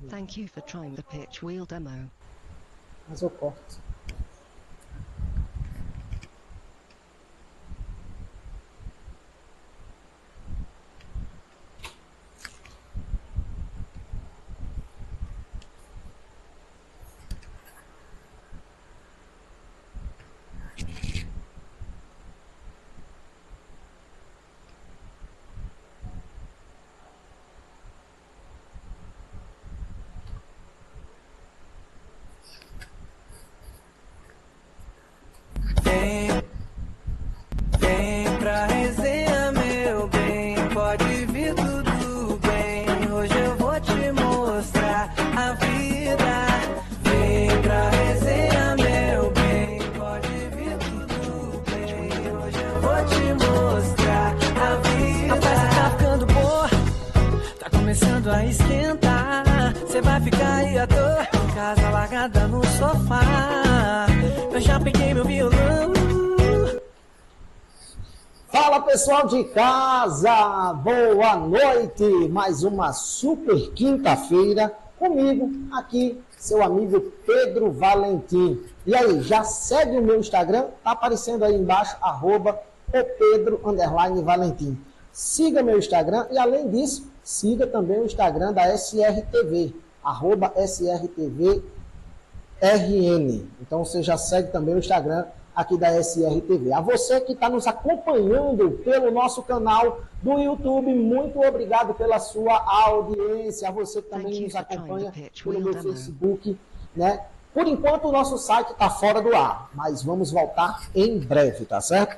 Thank you for trying the pitch wheel demo. Mas eu corto. Vem pra resenha, meu bem, pode vir tudo bem. Hoje eu vou te mostrar a vida. Vem pra resenha, meu bem, pode vir tudo bem. Hoje eu vou te mostrar a vida. A festa tá ficando boa, tá começando a esquentar. Cê vai ficar aí à toa, em casa largada no sofá. Eu já peguei meu violão. Fala pessoal de casa, boa noite, mais uma super quinta-feira comigo aqui, seu amigo Pedro Valentim. E aí, já segue o meu Instagram, tá aparecendo aí embaixo, @opedro_valentim. Siga meu Instagram e além disso, siga também o Instagram da SRTV, @SRTVRN. Então você já segue também o Instagram aqui da SRTV. A você que está nos acompanhando pelo nosso canal do YouTube, muito obrigado pela sua audiência. A você que também nos acompanha pelo meu Facebook, né? Por enquanto o nosso site está fora do ar, mas vamos voltar em breve, tá certo?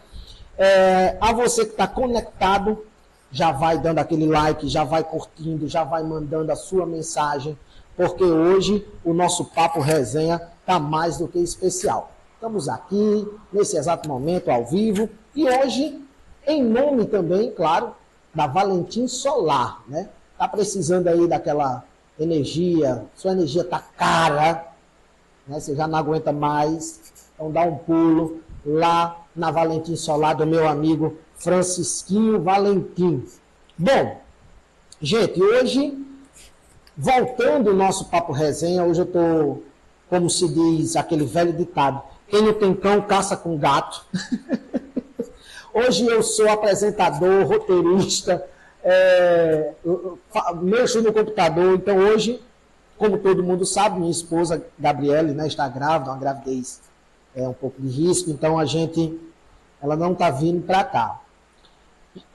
A você que está conectado, já vai dando aquele like, já vai curtindo, já vai mandando a sua mensagem, porque hoje o nosso Papo Resenha está mais do que especial. Estamos aqui, nesse exato momento, ao vivo, e hoje, em nome também, claro, da Valentim Solar, né? Tá precisando aí daquela energia, sua energia tá cara, né? Você já não aguenta mais, então dá um pulo lá na Valentim Solar do meu amigo Francisquinho Valentim. Bom, gente, hoje, voltando o nosso Papo Resenha, hoje eu tô, como se diz aquele velho ditado, quem não tem cão, caça com gato. Hoje eu sou apresentador, roteirista, mexo no computador. Então hoje, como todo mundo sabe, minha esposa Gabriele, né, está grávida, uma gravidez um pouco de risco. Então ela não está vindo para cá.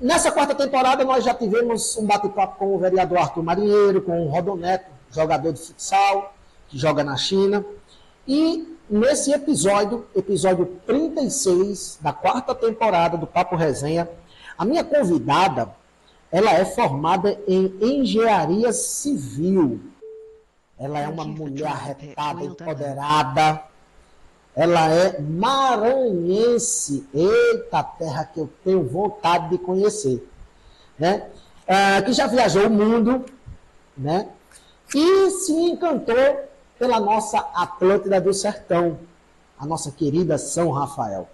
Nessa quarta temporada nós já tivemos um bate-papo com o vereador Arthur Marinheiro, com o Rodoneto, jogador de futsal, que joga na China. E nesse episódio 36 da quarta temporada do Papo Resenha, a minha convidada, ela é formada em engenharia civil. Ela é uma mulher arretada, empoderada. Ela é maranhense. Eita terra que eu tenho vontade de conhecer, né? Que já viajou o mundo, né? E se encantou pela nossa Atlântida do Sertão, a nossa querida São Rafael.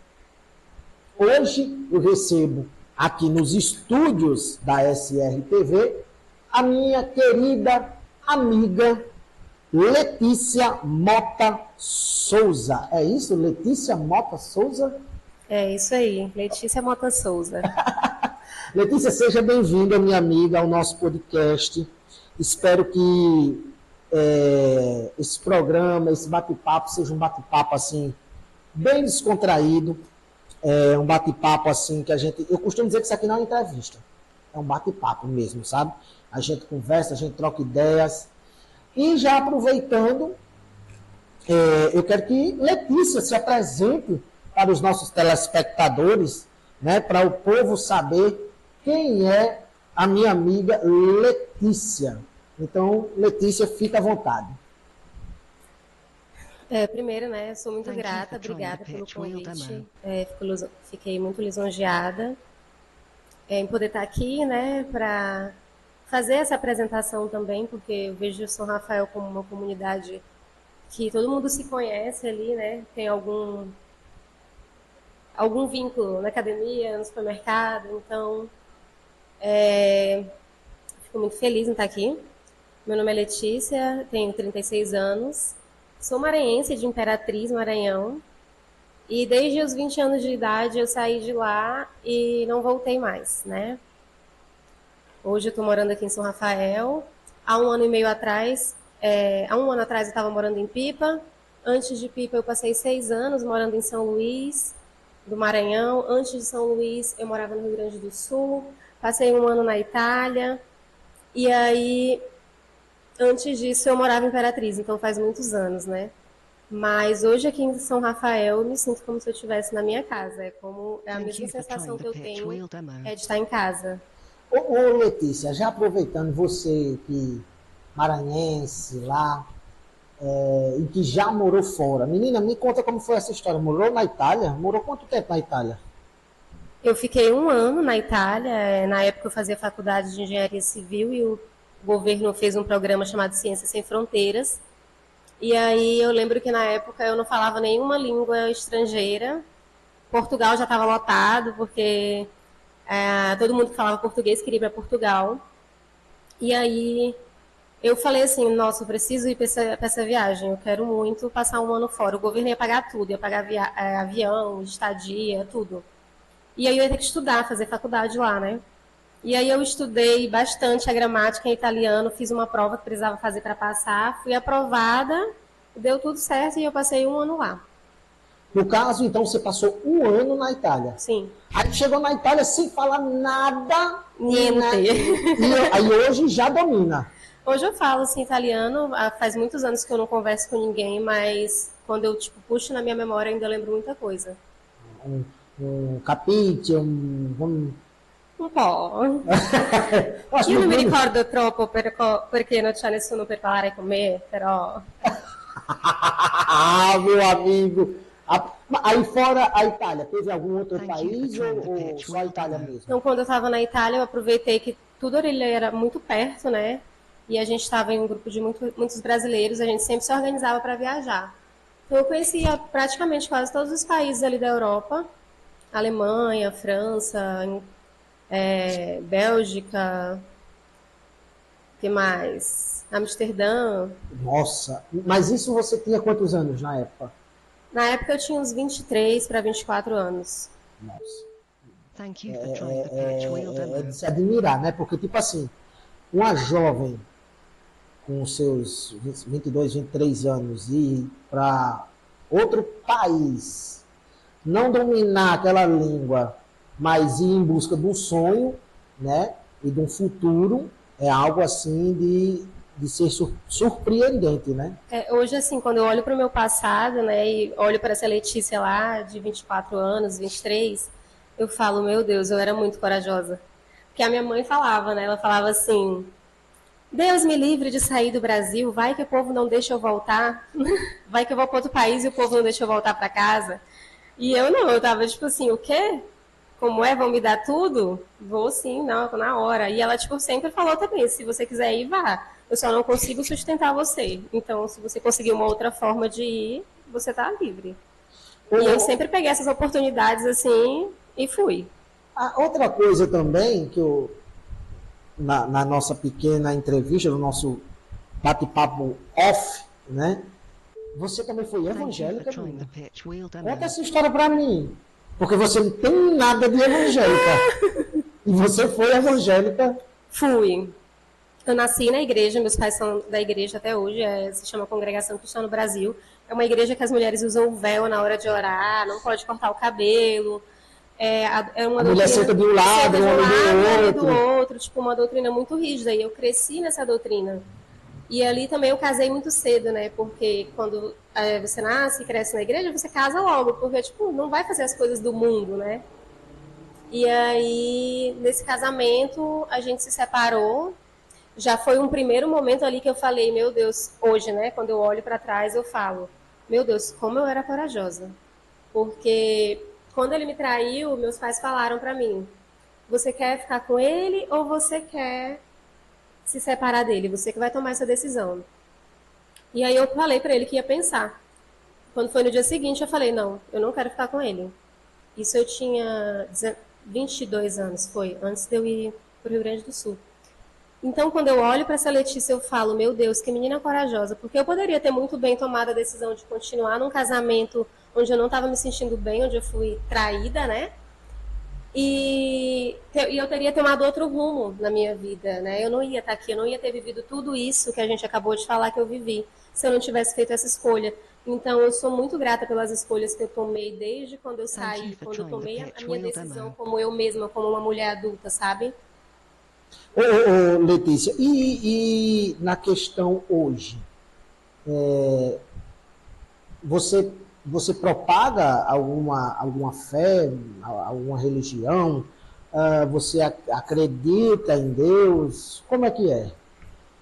Hoje eu recebo aqui nos estúdios da SRTV a minha querida amiga Letícia Mota Souza. É isso, Letícia Mota Souza? É isso aí, Letícia Mota Souza. Letícia, seja bem-vinda, minha amiga, ao nosso podcast. Espero que esse programa, esse bate-papo seja um bate-papo assim bem descontraído, um bate-papo assim que eu costumo dizer que isso aqui não é uma entrevista, é um bate-papo mesmo, sabe? A gente conversa, a gente troca ideias. E já aproveitando, eu quero que Letícia se apresente para os nossos telespectadores, né, para o povo saber quem é a minha amiga Letícia. Então, Letícia, fica à vontade. Primeiro, né, sou muito grata, obrigada pelo convite. Fiquei muito lisonjeada em poder estar aqui, né, para fazer essa apresentação também, porque eu vejo São Rafael como uma comunidade que todo mundo se conhece ali, né, tem algum vínculo na academia, no supermercado, então fico muito feliz em estar aqui. Meu nome é Letícia, tenho 36 anos, sou maranhense de Imperatriz, Maranhão, e desde os 20 anos de idade eu saí de lá e não voltei mais, né? Hoje eu estou morando aqui em São Rafael. Há um ano e meio atrás, há um ano atrás eu estava morando em Pipa. Antes de Pipa eu passei 6 anos morando em São Luís, do Maranhão. Antes de São Luís eu morava no Rio Grande do Sul. Passei um ano na Itália. E aí, antes disso eu morava em Imperatriz, então faz muitos anos, né? Mas hoje aqui em São Rafael eu me sinto como se eu estivesse na minha casa. É a mesma sensação que eu tenho de estar em casa. Ô Letícia, já aproveitando você que maranhense lá, e que já morou fora. Menina, me conta como foi essa história. Morou na Itália? Morou quanto tempo na Itália? Eu fiquei um ano na Itália. Na época eu fazia faculdade de engenharia civil e o governo fez um programa chamado Ciências Sem Fronteiras. E aí eu lembro que na época eu não falava nenhuma língua estrangeira. Portugal já estava lotado, porque todo mundo que falava português queria ir para Portugal. E aí eu falei assim, nossa, eu preciso ir para essa viagem, eu quero muito passar um ano fora. O governo ia pagar tudo, ia pagar avião, estadia, tudo. E aí eu ia ter que estudar, fazer faculdade lá, né? E aí eu estudei bastante a gramática em italiano, fiz uma prova que precisava fazer para passar, fui aprovada, deu tudo certo e eu passei um ano lá. No caso, então, você passou um ano na Itália. Sim. Aí chegou na Itália sem falar nada. Niente. Aí hoje já domina. Hoje eu falo assim, italiano, faz muitos anos que eu não converso com ninguém, mas quando eu puxo na minha memória ainda lembro muita coisa. Um capite, um po'. Io non mi ricordo troppo perché non c'è nessuno per parlare con me, però... Ah, meu amigo! Aí fora a Itália, teve algum outro país ou só a Itália mesmo? Então, quando eu estava na Itália, eu aproveitei que tudo ali era muito perto, né? E a gente estava em um grupo de muitos brasileiros, a gente sempre se organizava para viajar. Então, eu conhecia praticamente quase todos os países ali da Europa, Alemanha, França, Bélgica, que mais? Amsterdã. Nossa, mas isso você tinha quantos anos na época? Na época eu tinha uns 23 para 24 anos. Nossa. É de se admirar, né? Porque, tipo assim, uma jovem com seus 22, 23 anos ir para outro país, não dominar aquela língua, mas ir em busca de um sonho, né? E de um futuro, é algo assim de ser surpreendente, né? Hoje, assim, quando eu olho para o meu passado, né, e olho para essa Letícia lá, de 24 anos, 23, eu falo, meu Deus, eu era muito corajosa. Porque a minha mãe falava, né, ela falava assim, Deus me livre de sair do Brasil, vai que o povo não deixa eu voltar, vai que eu vou para outro país e o povo não deixa eu voltar para casa. E eu não, eu tava tipo assim, o quê? Como vão me dar tudo? Vou sim, não, na hora. E ela, tipo, sempre falou também, se você quiser ir, vá. Eu só não consigo sustentar você. Então, se você conseguir uma outra forma de ir, você tá livre. E eu sempre peguei essas oportunidades assim e fui. Outra coisa também que eu, na nossa pequena entrevista, no nosso bate-papo off, né? Você também foi evangélica, menina. Conta essa história pra mim. Porque você não tem nada de evangélica. E você foi evangélica? Fui. Eu nasci na igreja, meus pais são da igreja até hoje, se chama Congregação Cristã no Brasil. É uma igreja que as mulheres usam o véu na hora de orar, não pode cortar o cabelo. É uma mulher senta de um lado, do outro, tipo uma doutrina muito rígida. E eu cresci nessa doutrina. E ali também eu casei muito cedo, né? Porque quando você nasce e cresce na igreja, você casa logo, porque tipo não vai fazer as coisas do mundo, né? E aí nesse casamento a gente se separou. Já foi um primeiro momento ali que eu falei, meu Deus, hoje, né, quando eu olho para trás, eu falo, meu Deus, como eu era corajosa. Porque quando ele me traiu, meus pais falaram para mim, você quer ficar com ele ou você quer se separar dele? Você que vai tomar essa decisão. E aí eu falei para ele que ia pensar. Quando foi no dia seguinte, eu falei, não, eu não quero ficar com ele. Isso eu tinha 22 anos, foi, antes de eu ir para o Rio Grande do Sul. Então, quando eu olho para essa Letícia, eu falo, meu Deus, que menina corajosa, porque eu poderia ter muito bem tomado a decisão de continuar num casamento onde eu não estava me sentindo bem, onde eu fui traída, né? E eu teria tomado outro rumo na minha vida, né? Eu não ia estar aqui, eu não ia ter vivido tudo isso que a gente acabou de falar que eu vivi, se eu não tivesse feito essa escolha. Então, eu sou muito grata pelas escolhas que eu tomei desde quando eu saí, quando eu tomei a minha decisão como eu mesma, como uma mulher adulta, sabe? Letícia, e na questão hoje, você propaga alguma fé, alguma religião? Você acredita em Deus? Como é que é?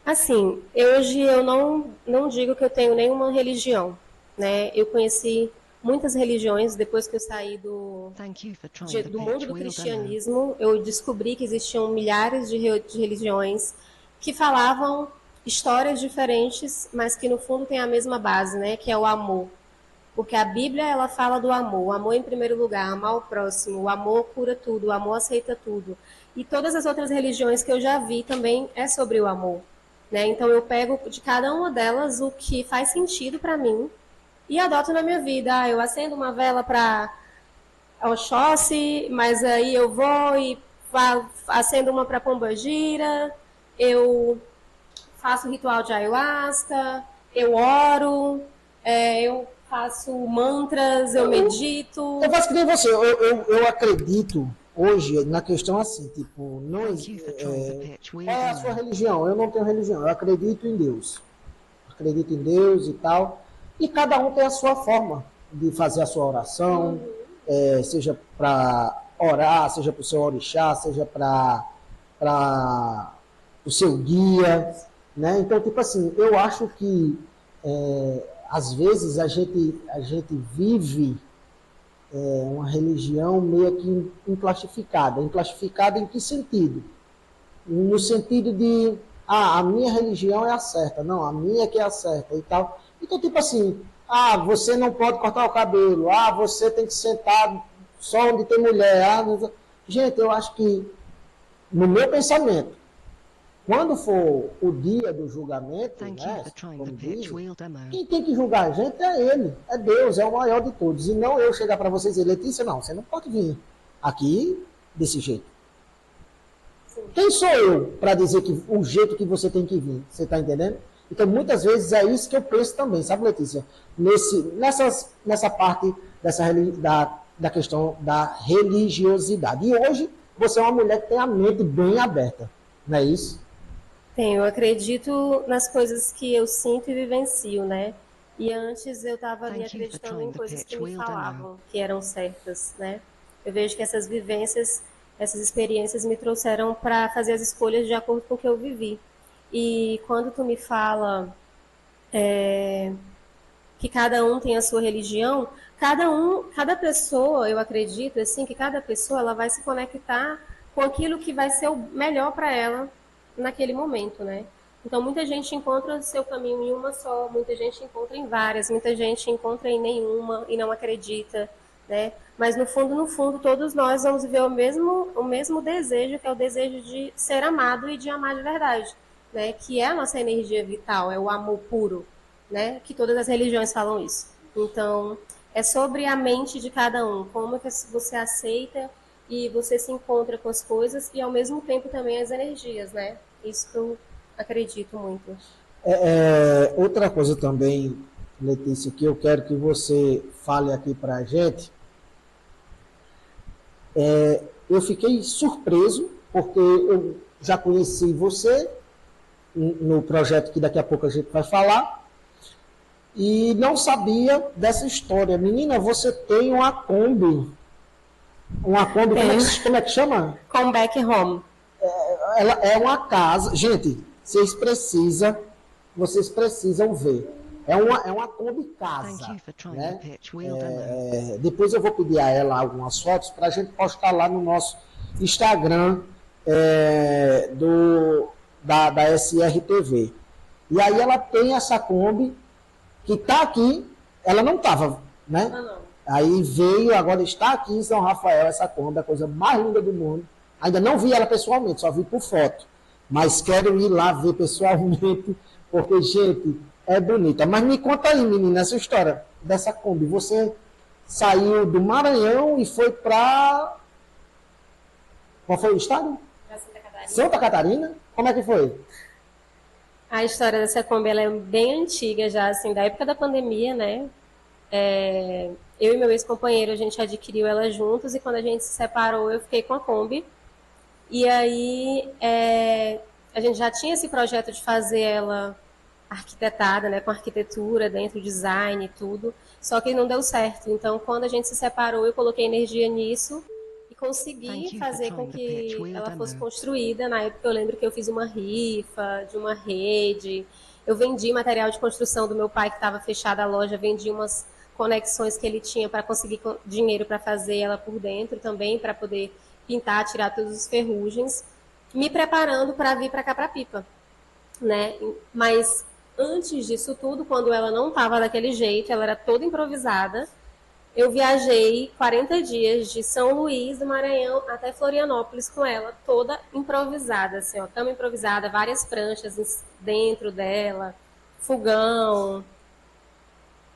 Assim, hoje eu não digo que eu tenho nenhuma religião, né? Eu conheci muitas religiões depois que eu saí do mundo do cristianismo. Eu descobri que existiam milhares de religiões que falavam histórias diferentes, mas que no fundo tem a mesma base, né? Que é o amor. Porque a Bíblia, ela fala do amor. O amor em primeiro lugar, amar o próximo. O amor cura tudo, o amor aceita tudo. E todas as outras religiões que eu já vi também é sobre o amor, né? Então eu pego de cada uma delas o que faz sentido para mim e adoto na minha vida. Eu acendo uma vela para Oxóssi, mas aí eu vou e acendo uma para Pombagira, eu faço ritual de ayahuasca, eu oro, eu faço mantras, eu medito. Eu faço que nem você, eu acredito hoje na questão assim, tipo, não qual é a sua religião? Eu não tenho religião, eu acredito em Deus. Acredito em Deus e tal. E cada um tem a sua forma de fazer a sua oração, seja para orar, seja para o seu orixá, seja para o seu guia, né? Então, tipo assim, eu acho que às vezes a gente vive uma religião meio que inclassificada. Inclassificada em que sentido? No sentido de, a minha religião é a certa, não, a minha que é a certa e tal. Então, tipo assim, você não pode cortar o cabelo, você tem que sentar só onde tem mulher. Gente, eu acho que, no meu pensamento, quando for o dia do julgamento, né, como diz, quem tem que julgar a gente é ele, é Deus, é o maior de todos. E não eu chegar para vocês e dizer, Letícia, não, você não pode vir aqui desse jeito. Sim. Quem sou eu para dizer que o jeito que você tem que vir? Você está entendendo? Então, muitas vezes é isso que eu penso também, sabe, Letícia? Nessa parte da questão da religiosidade. E hoje, você é uma mulher que tem a mente bem aberta, não é isso? Eu acredito nas coisas que eu sinto e vivencio, né? E antes eu estava ali acreditando em coisas que me falavam, que eram certas, né? Eu vejo que essas vivências, essas experiências me trouxeram para fazer as escolhas de acordo com o que eu vivi. E quando tu me fala que cada um tem a sua religião, cada pessoa, eu acredito assim, que cada pessoa ela vai se conectar com aquilo que vai ser o melhor para ela naquele momento, né? Então, muita gente encontra seu caminho em uma só, muita gente encontra em várias, muita gente encontra em nenhuma e não acredita, né? Mas, no fundo, todos nós vamos viver o mesmo desejo, que é o desejo de ser amado e de amar de verdade, né? Que é a nossa energia vital, é o amor puro, né? Que todas as religiões falam isso. Então, é sobre a mente de cada um, como que você aceita e você se encontra com as coisas e, ao mesmo tempo, também as energias, né? Isso que eu acredito muito. Outra coisa também, Letícia, que eu quero que você fale aqui para a gente, eu fiquei surpreso, porque eu já conheci você no projeto que daqui a pouco a gente vai falar, e não sabia dessa história. Menina, você tem uma Kombi. Uma Kombi, como é que chama? Come Back Home. Ela é uma casa. Gente, vocês precisam ver. É uma Kombi casa. Né? Depois eu vou pedir a ela algumas fotos para a gente postar lá no nosso Instagram da SRTV. E aí ela tem essa Kombi que está aqui. Ela não estava, né? Não. Aí veio, agora está aqui em São Rafael, essa Kombi, a coisa mais linda do mundo. Ainda não vi ela pessoalmente, só vi por foto. mas quero ir lá ver pessoalmente, porque, gente, é bonita. Mas me conta aí, menina, essa história dessa Kombi. Você saiu do Maranhão e foi para... Qual foi o estado? Pra Santa Catarina. Santa Catarina? Como é que foi? A história dessa Kombi, ela é bem antiga já, assim, da época da pandemia, né? Eu e meu ex-companheiro, a gente adquiriu ela juntos e quando a gente se separou, eu fiquei com a Kombi. E aí, a gente já tinha esse projeto de fazer ela arquitetada, né, com arquitetura dentro, design e tudo, só que não deu certo. Então, quando a gente se separou, eu coloquei energia nisso e consegui fazer com que ela fosse construída. Na época, eu lembro que eu fiz uma rifa de uma rede, eu vendi material de construção do meu pai, que estava fechada a loja, vendi umas conexões que ele tinha para conseguir dinheiro para fazer ela por dentro também, para poder pintar, tirar todas as ferrugens, me preparando para vir para cá para Pipa, né? Mas antes disso tudo, quando ela não estava daquele jeito, ela era toda improvisada, eu viajei 40 dias de São Luís do Maranhão até Florianópolis com ela, toda improvisada, assim, ó, cama improvisada, várias pranchas dentro dela, fogão.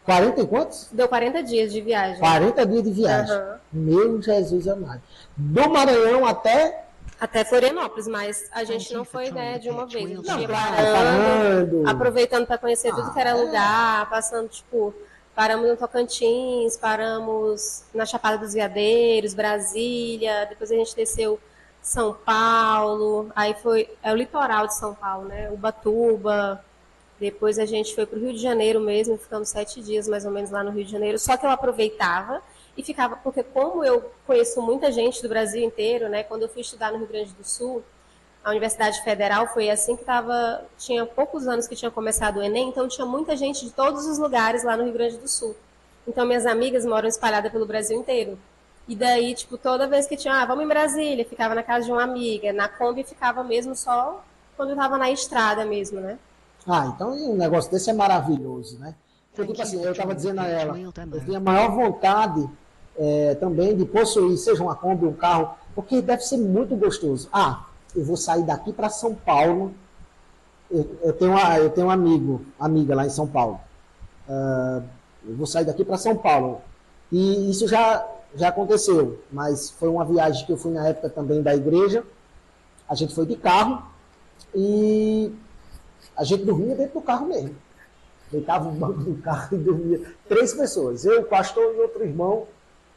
40 e quantos? Deu 40 dias de viagem. 40 dias de viagem. Uhum. Meu Jesus amado. Do Maranhão até... Até Florianópolis, mas a gente não foi, né, de uma vez. A gente ia parando, aproveitando para conhecer tudo que era lugar, passando, tipo, paramos no Tocantins, paramos na Chapada dos Veadeiros, Brasília, depois a gente desceu São Paulo, aí é o litoral de São Paulo, né, Ubatuba, depois a gente foi para o Rio de Janeiro mesmo, ficamos 7 dias mais ou menos lá no Rio de Janeiro, só que eu aproveitava e ficava, porque como eu conheço muita gente do Brasil inteiro, né, quando eu fui estudar no Rio Grande do Sul, a Universidade Federal foi assim que tinha poucos anos que tinha começado o Enem, então tinha muita gente de todos os lugares lá no Rio Grande do Sul. Então minhas amigas moram espalhadas pelo Brasil inteiro. E daí, tipo, toda vez que tinha, vamos em Brasília, ficava na casa de uma amiga, na Kombi ficava mesmo só quando eu estava na estrada mesmo, né? Então um negócio desse é maravilhoso, né? Porque, tipo assim, eu estava dizendo a ela, eu tinha a maior vontade também de possuir, seja uma Kombi, um carro, porque deve ser muito gostoso. Eu vou sair daqui para São Paulo, eu tenho um amiga lá em São Paulo, eu vou sair daqui para São Paulo, e isso já aconteceu, mas foi uma viagem que eu fui na época também da igreja, a gente foi de carro, e a gente dormia dentro do carro mesmo. Deitava no banco do carro e dormia. 3 pessoas. Eu, o pastor e outro irmão.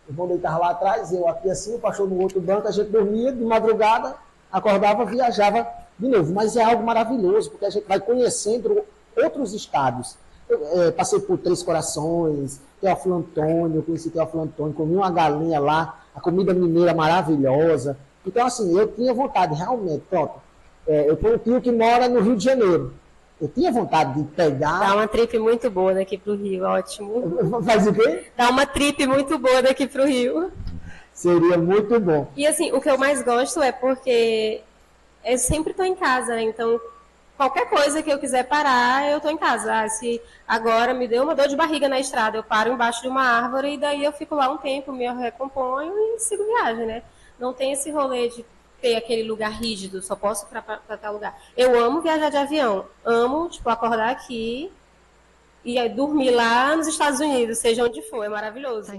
O irmão deitava lá atrás, eu aqui assim, o pastor no outro banco. A gente dormia de madrugada, acordava, viajava de novo. Mas é algo maravilhoso, porque a gente vai conhecendo outros estados. Eu passei por Três Corações, Teófilo Antônio, conheci Teófilo Antônio, comi uma galinha lá, a comida mineira maravilhosa. Então, assim, eu tinha vontade, realmente, pronto. Eu tenho um tio que mora no Rio de Janeiro. Eu tinha vontade de pegar... Dá uma trip muito boa daqui pro Rio, ótimo. Faz o quê? Dá uma trip muito boa daqui pro Rio. Seria muito bom. E assim, o que eu mais gosto é porque eu sempre tô em casa, né? Então, qualquer coisa que eu quiser parar, eu tô em casa. Se agora me deu uma dor de barriga na estrada, eu paro embaixo de uma árvore e daí eu fico lá um tempo, me recomponho e sigo viagem, né? Não tem esse rolê de ter aquele lugar rígido, só posso ir para tal lugar. Eu amo viajar de avião, amo, tipo, acordar aqui e aí dormir lá nos Estados Unidos, seja onde for, é maravilhoso.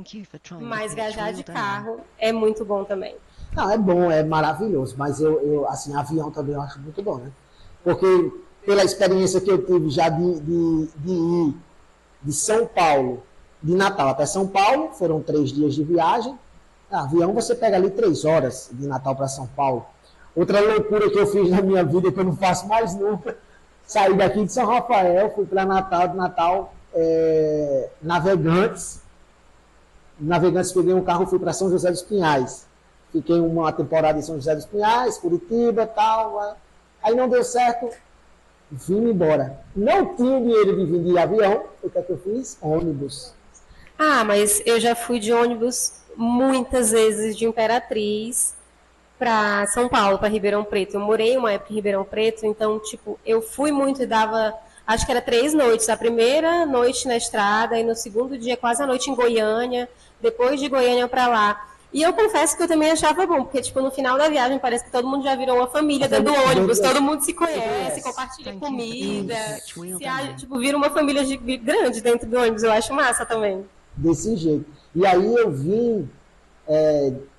Mas viajar de carro é muito bom também. Não, é bom, é maravilhoso, mas eu assim, avião também eu acho muito bom, né? Porque pela experiência que eu tive já de ir de São Paulo, de Natal até São Paulo, foram 3 dias de viagem. Avião você pega ali 3 horas de Natal para São Paulo. Outra loucura que eu fiz na minha vida, que eu não faço mais nunca, saí daqui de São Rafael, fui para Natal, de Natal, Navegantes. Navegantes, peguei um carro, fui para São José dos Pinhais. Fiquei uma temporada em São José dos Pinhais, Curitiba e tal. Aí não deu certo, vim embora. Não tinha dinheiro de vir de avião, o que é que eu fiz? Ônibus. Mas eu já fui de ônibus muitas vezes de Imperatriz para São Paulo, para Ribeirão Preto. Eu morei uma época em Ribeirão Preto, então, tipo, eu fui muito e dava, acho que era 3 noites. A primeira noite na estrada, e no segundo dia quase a noite em Goiânia, depois de Goiânia para lá. E eu confesso que eu também achava bom, porque, tipo, no final da viagem parece que todo mundo já virou uma família dentro do ônibus, todo mundo se conhece, compartilha comida, tipo, vira uma família grande dentro do ônibus, eu acho massa também. Desse jeito. E aí eu vim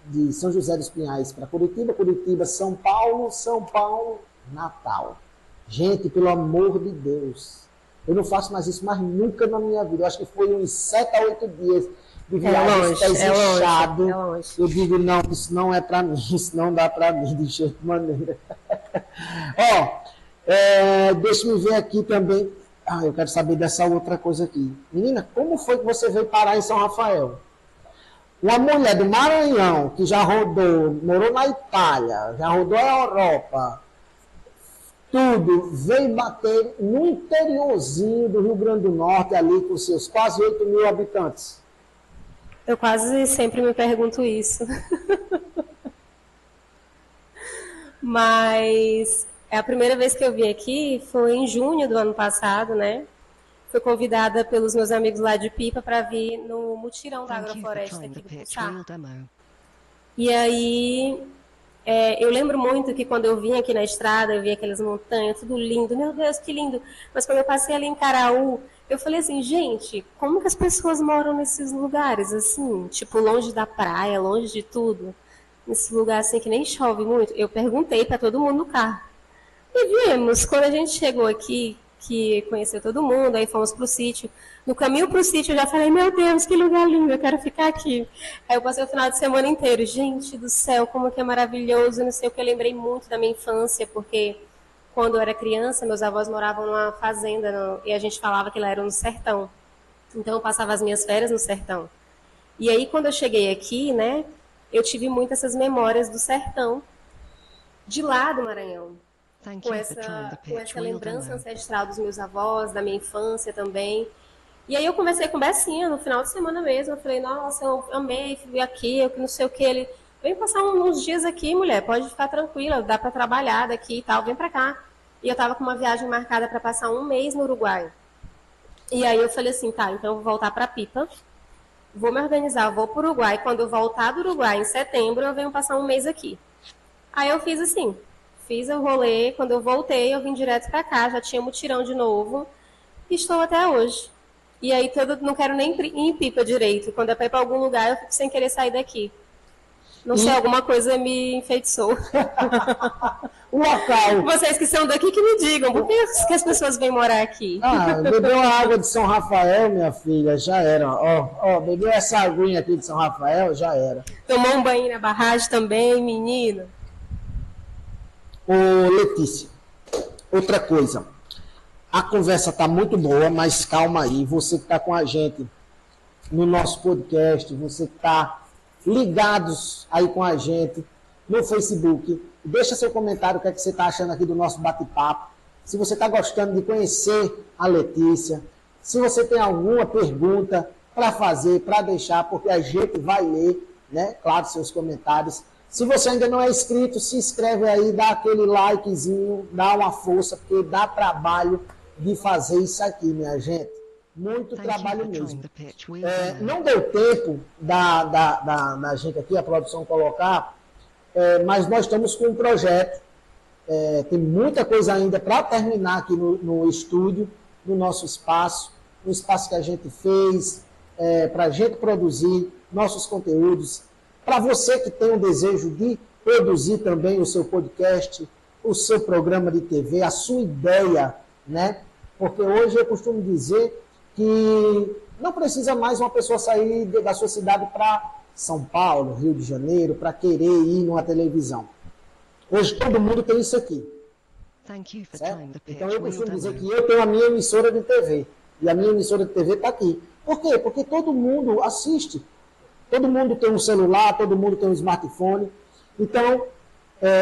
de São José dos Pinhais para Curitiba, Curitiba, São Paulo, São Paulo, Natal. Gente, pelo amor de Deus, eu não faço mais isso mais nunca na minha vida. Eu acho que foi uns 7 a 8 dias de viagem, pés inchados. Eu digo, não, isso não é para mim, isso não dá para mim de jeito maneira. Deixa eu ver aqui também. Eu quero saber dessa outra coisa aqui. Menina, como foi que você veio parar em São Rafael? Uma mulher do Maranhão, que já rodou, morou na Itália, já rodou a Europa, tudo, veio bater no interiorzinho do Rio Grande do Norte, ali com seus quase 8 mil habitantes. Eu quase sempre me pergunto isso. Mas a primeira vez que eu vim aqui foi em junho do ano passado, né? Fui convidada pelos meus amigos lá de Pipa para vir no mutirão da Agrofloresta aqui do Puxá. E aí, eu lembro muito que quando eu vim aqui na estrada, eu vi aquelas montanhas, tudo lindo, meu Deus, que lindo. Mas quando eu passei ali em Caraú, eu falei assim, gente, como que as pessoas moram nesses lugares, assim, tipo, longe da praia, longe de tudo, nesse lugar assim que nem chove muito? Eu perguntei para todo mundo no carro. E vimos, quando a gente chegou aqui, que conheceu todo mundo, aí fomos pro sítio. No caminho pro sítio eu já falei, meu Deus, que lugar lindo, eu quero ficar aqui. Aí eu passei o final de semana inteiro, gente do céu, como que é maravilhoso, não sei o que, eu lembrei muito da minha infância, porque quando eu era criança, meus avós moravam numa fazenda, e a gente falava que lá era no sertão. Então eu passava as minhas férias no sertão. E aí quando eu cheguei aqui, né, eu tive muitas essas memórias do sertão, de lá do Maranhão. Com essa lembrança ancestral dos meus avós, da minha infância também. E aí eu comecei com Bessinha, no final de semana mesmo. Eu falei, nossa, eu amei, fui aqui, eu não sei o que. Ele, vem passar uns dias aqui, mulher, pode ficar tranquila, dá para trabalhar daqui e tal, vem para cá. E eu tava com uma viagem marcada para passar 1 mês no Uruguai. E aí eu falei assim, tá, então eu vou voltar para Pipa, vou me organizar, vou para o Uruguai. Quando eu voltar do Uruguai, em setembro, eu venho passar 1 mês aqui. Aí eu fiz assim, fiz o rolê, quando eu voltei, eu vim direto para cá, já tinha mutirão de novo, e estou até hoje. E aí não quero nem ir em Pipa direito, quando é para ir para algum lugar, eu fico sem querer sair daqui. Não sei, alguma coisa me enfeitiçou. O local. Vocês que são daqui que me digam, por que as pessoas vêm morar aqui? Bebeu a água de São Rafael, minha filha, já era. Bebeu essa aguinha aqui de São Rafael, já era. Tomou um banho na barragem também, menina? Ô, Letícia, outra coisa. A conversa está muito boa, mas calma aí. Você que está com a gente no nosso podcast, você que está ligados aí com a gente no Facebook, deixa seu comentário, o que é que você está achando aqui do nosso bate-papo. Se você está gostando de conhecer a Letícia, se você tem alguma pergunta para fazer, para deixar, porque a gente vai ler, né? Claro, seus comentários. Se você ainda não é inscrito, se inscreve aí, dá aquele likezinho, dá uma força, porque dá trabalho de fazer isso aqui, minha gente. Muito trabalho mesmo. Não deu tempo da gente aqui, a produção colocar, mas nós estamos com um projeto. Tem muita coisa ainda para terminar aqui no estúdio, no nosso espaço, um espaço que a gente fez para a gente produzir nossos conteúdos. Para você que tem o desejo de produzir também o seu podcast, o seu programa de TV, a sua ideia, né? Porque hoje eu costumo dizer que não precisa mais uma pessoa sair da sua cidade para São Paulo, Rio de Janeiro, para querer ir numa televisão. Hoje todo mundo tem isso aqui. Certo? Então eu costumo dizer que eu tenho a minha emissora de TV. E a minha emissora de TV está aqui. Por quê? Porque todo mundo assiste. Todo mundo tem um celular, todo mundo tem um smartphone. Então,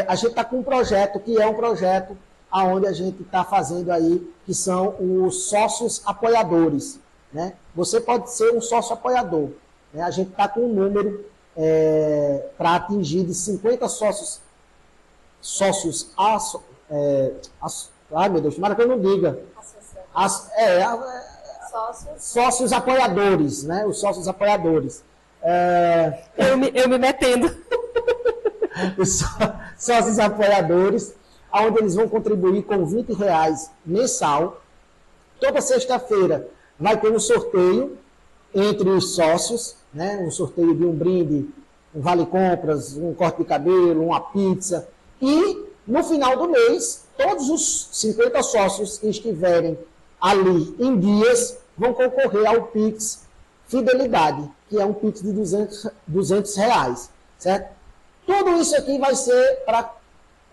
a gente está com um projeto, que é um projeto onde a gente está fazendo aí, que são os sócios apoiadores. Né? Você pode ser um sócio apoiador. Né? A gente está com um número para atingir de 50 sócios. Ai, meu Deus, tomara que eu não diga. Sócios apoiadores, né? Os sócios apoiadores. Eu me metendo. Os sócios apoiadores, onde eles vão contribuir com R$20 mensal. Toda sexta-feira vai ter um sorteio entre os sócios, né? Um sorteio de um brinde, um vale-compras, um corte de cabelo, uma pizza. E no final do mês, todos os 50 sócios que estiverem ali em dias vão concorrer ao Pix Fidelidade, que é um Pix de R$200, certo? Tudo isso aqui vai ser para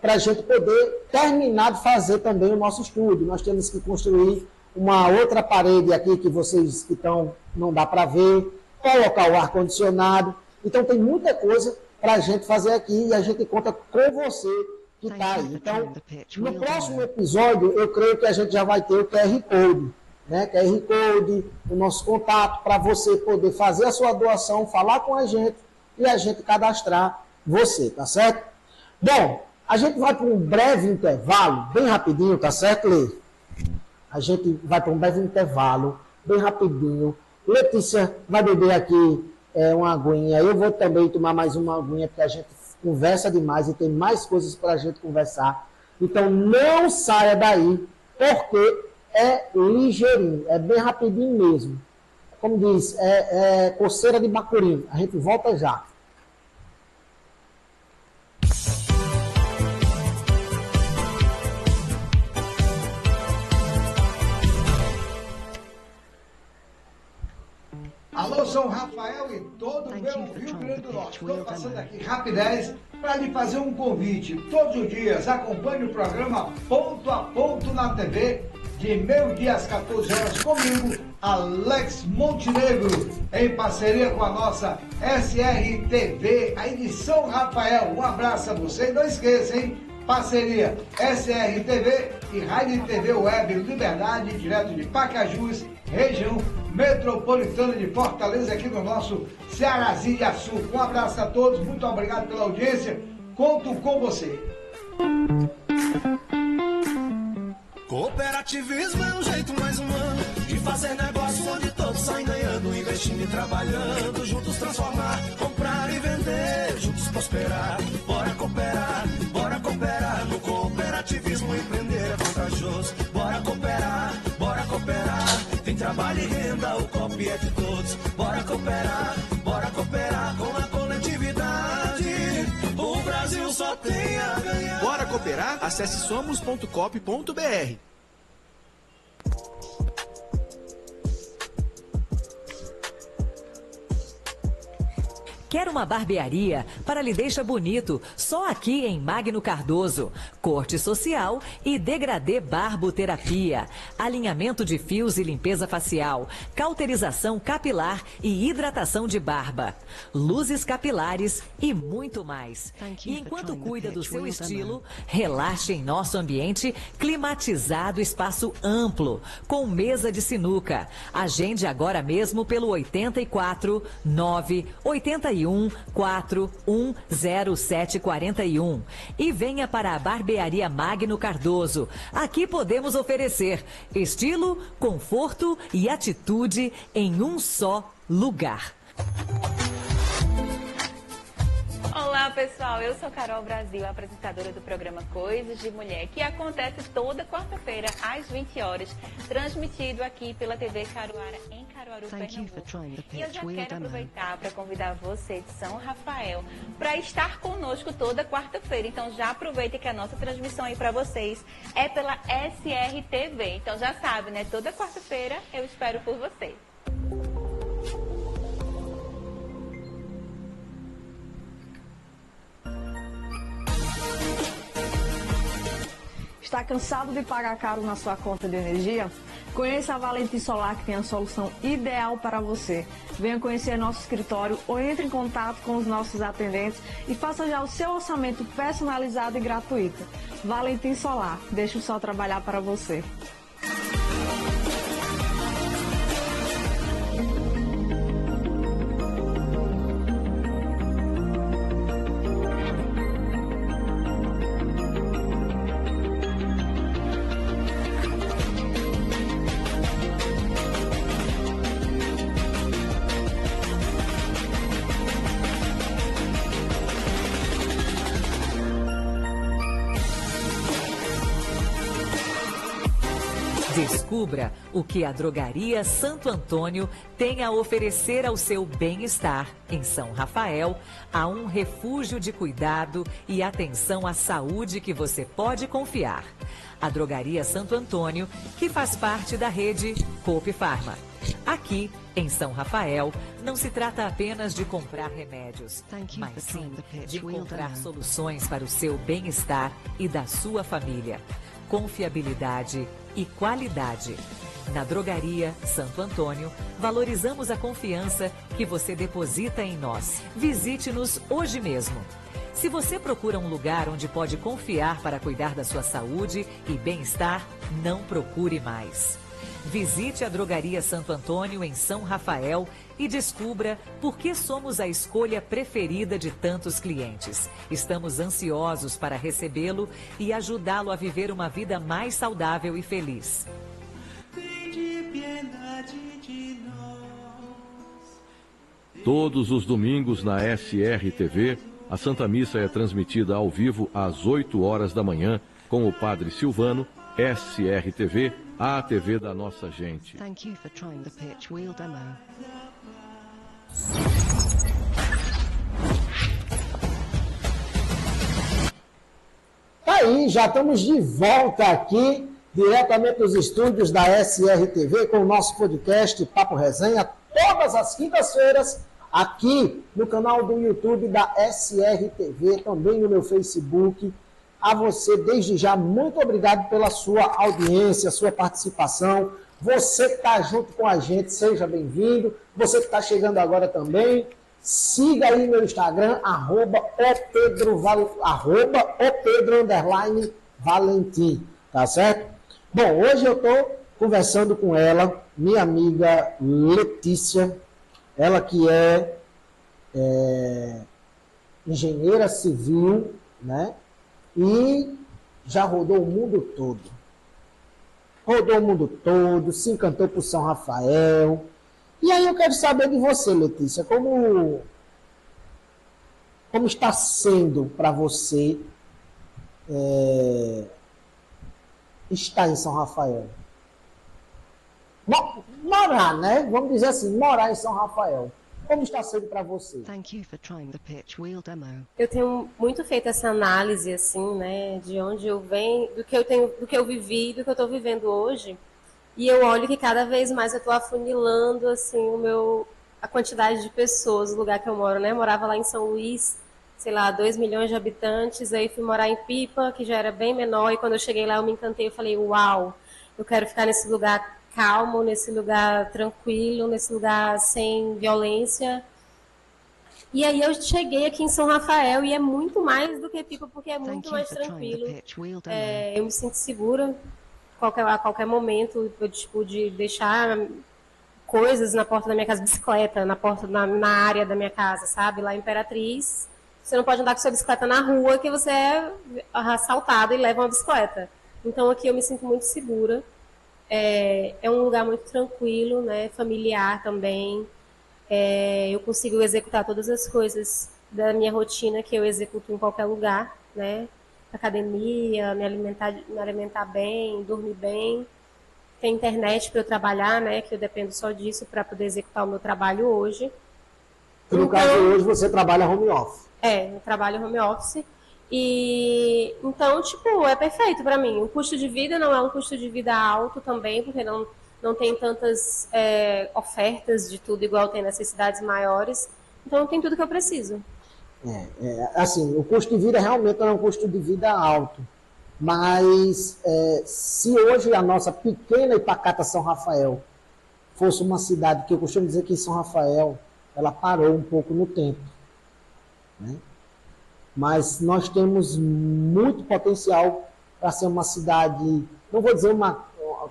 a gente poder terminar de fazer também o nosso estúdio. Nós temos que construir uma outra parede aqui que vocês que estão não dá para ver, colocar o ar-condicionado. Então tem muita coisa para a gente fazer aqui e a gente conta com você que está aí. Então, no próximo episódio, eu creio que a gente já vai ter o QR Code, né? QR Code, o nosso contato, para você poder fazer a sua doação, falar com a gente e a gente cadastrar você, tá certo? Bom, a gente vai para um breve intervalo, bem rapidinho, tá certo, Lê? A gente vai para um breve intervalo, bem rapidinho. Letícia vai beber aqui uma aguinha. Eu vou também tomar mais uma aguinha, porque a gente conversa demais e tem mais coisas para a gente conversar. Então, não saia daí, porque é ligeirinho, é bem rapidinho mesmo. Como diz, é coceira de bacuri. A gente volta já. Alô, São Rafael e todo o meu Rio Grande do Norte. Estou passando aqui rapidez para lhe fazer um convite. Todos os dias acompanhe o programa Ponto a Ponto na TV, de meio-dia às 14 horas, comigo, Alex Montenegro, em parceria com a nossa SRTV, aí de São Rafael. Um abraço a você e não esqueça, hein? Parceria SRTV e Rádio TV Web Liberdade, direto de Pacajus, região metropolitana de Fortaleza, aqui no nosso Cearazinho de Açúcar. Um abraço a todos, muito obrigado pela audiência, conto com você. Cooperativismo é um jeito mais humano de fazer negócio onde todos saem ganhando, investindo e trabalhando, juntos transformar, comprar e vender, juntos prosperar. Bora cooperar no cooperativismo, empreender é vantajoso. Bora cooperar, tem trabalho e renda, o COP é de todos. Bora cooperar com a coletividade, o Brasil só tem a ganhar. Bora cooperar? Acesse somos.cop.br. Quer uma barbearia para lhe deixar bonito? Só aqui em Magno Cardoso. Corte social e degradê barboterapia. Alinhamento de fios e limpeza facial. Cauterização capilar e hidratação de barba. Luzes capilares e muito mais. E enquanto cuida do seu estilo, relaxe em nosso ambiente climatizado, espaço amplo, com mesa de sinuca. Agende agora mesmo pelo 84 9 81 410741 e venha para a Barbearia Magno Cardoso. Aqui podemos oferecer estilo, conforto e atitude em um só lugar. Olá pessoal, eu sou Carol Brasil, apresentadora do programa Coisas de Mulher, que acontece toda quarta-feira às 20 horas, transmitido aqui pela TV Caruara em Caruaru, Pernambuco. E eu já quero aproveitar para convidar você de São Rafael para estar conosco toda quarta-feira. Então já aproveita que a nossa transmissão aí para vocês é pela SRTV. Então já sabe, né? Toda quarta-feira eu espero por você. Está cansado de pagar caro na sua conta de energia? Conheça a Valentim Solar, que tem a solução ideal para você. Venha conhecer nosso escritório ou entre em contato com os nossos atendentes e faça já o seu orçamento personalizado e gratuito. Valentim Solar, deixa o sol trabalhar para você. Descubra o que a Drogaria Santo Antônio tem a oferecer ao seu bem-estar. Em São Rafael, há um refúgio de cuidado e atenção à saúde que você pode confiar. A Drogaria Santo Antônio, que faz parte da rede Coop Farma. Aqui, em São Rafael, não se trata apenas de comprar remédios, mas sim de encontrar soluções para o seu bem-estar e da sua família. Confiabilidade e qualidade. Na Drogaria Santo Antônio, valorizamos a confiança que você deposita em nós. Visite-nos hoje mesmo. Se você procura um lugar onde pode confiar para cuidar da sua saúde e bem-estar, não procure mais. Visite a Drogaria Santo Antônio em São Rafael e descubra por que somos a escolha preferida de tantos clientes. Estamos ansiosos para recebê-lo e ajudá-lo a viver uma vida mais saudável e feliz. Todos os domingos na SRTV, a Santa Missa é transmitida ao vivo às 8 horas da manhã com o Padre Silvano, SRTV, a TV da nossa gente. Thank you for trying the pitch wheel demo. Tá aí, já estamos de volta aqui, diretamente dos estúdios da SRTV, com o nosso podcast Papo Resenha, todas as quintas-feiras, aqui no canal do YouTube da SRTV, também no meu Facebook. A você, desde já, muito obrigado pela sua audiência, sua participação. Você que está junto com a gente, seja bem-vindo. Você que está chegando agora também, siga aí meu Instagram, @opedro_valentim, tá certo? Bom, hoje eu estou conversando com ela, minha amiga Letícia, ela que é engenheira civil, né? E já rodou o mundo todo. Rodou o mundo todo, se encantou por São Rafael. E aí eu quero saber de você, Letícia, como está sendo para você estar em São Rafael? Morar, né? Vamos dizer assim, morar em São Rafael. Como está sendo para você? Thank you for trying the pitch wheel demo. Eu tenho muito feito essa análise, assim, né, de onde eu venho, do que eu vivi, do que eu estou vivendo hoje. E eu olho que cada vez mais eu estou afunilando, assim, a quantidade de pessoas, o lugar que eu moro, né? Eu morava lá em São Luís, sei lá, 2 milhões de habitantes, aí fui morar em Pipa, que já era bem menor, e quando eu cheguei lá eu me encantei, eu falei, uau, eu quero ficar nesse lugar calmo, nesse lugar tranquilo, nesse lugar sem violência. E aí eu cheguei aqui em São Rafael e é muito mais do que Pipa, porque é muito mais tranquilo. Eu me sinto segura a qualquer momento, de deixar coisas na porta da minha casa, bicicleta, na área da minha casa, sabe? Lá em Imperatriz, você não pode andar com sua bicicleta na rua, que você é assaltado e leva uma bicicleta. Então aqui eu me sinto muito segura. É um lugar muito tranquilo, né? Familiar também. Eu consigo executar todas as coisas da minha rotina que eu executo em qualquer lugar, né? Academia, me alimentar bem, dormir bem. Tem internet para eu trabalhar, né? Que eu dependo só disso para poder executar o meu trabalho hoje. No caso hoje você trabalha home office. Eu trabalho home office. E então, tipo, é perfeito para mim. O custo de vida não é um custo de vida alto também, porque não tem tantas ofertas de tudo igual tem nessas cidades maiores. Então tem tudo que eu preciso. Assim, o custo de vida realmente não é um custo de vida alto. Mas se hoje a nossa pequena e pacata São Rafael fosse uma cidade que eu costumo dizer que São Rafael, ela parou um pouco no tempo, né? Mas nós temos muito potencial para ser uma cidade, não vou dizer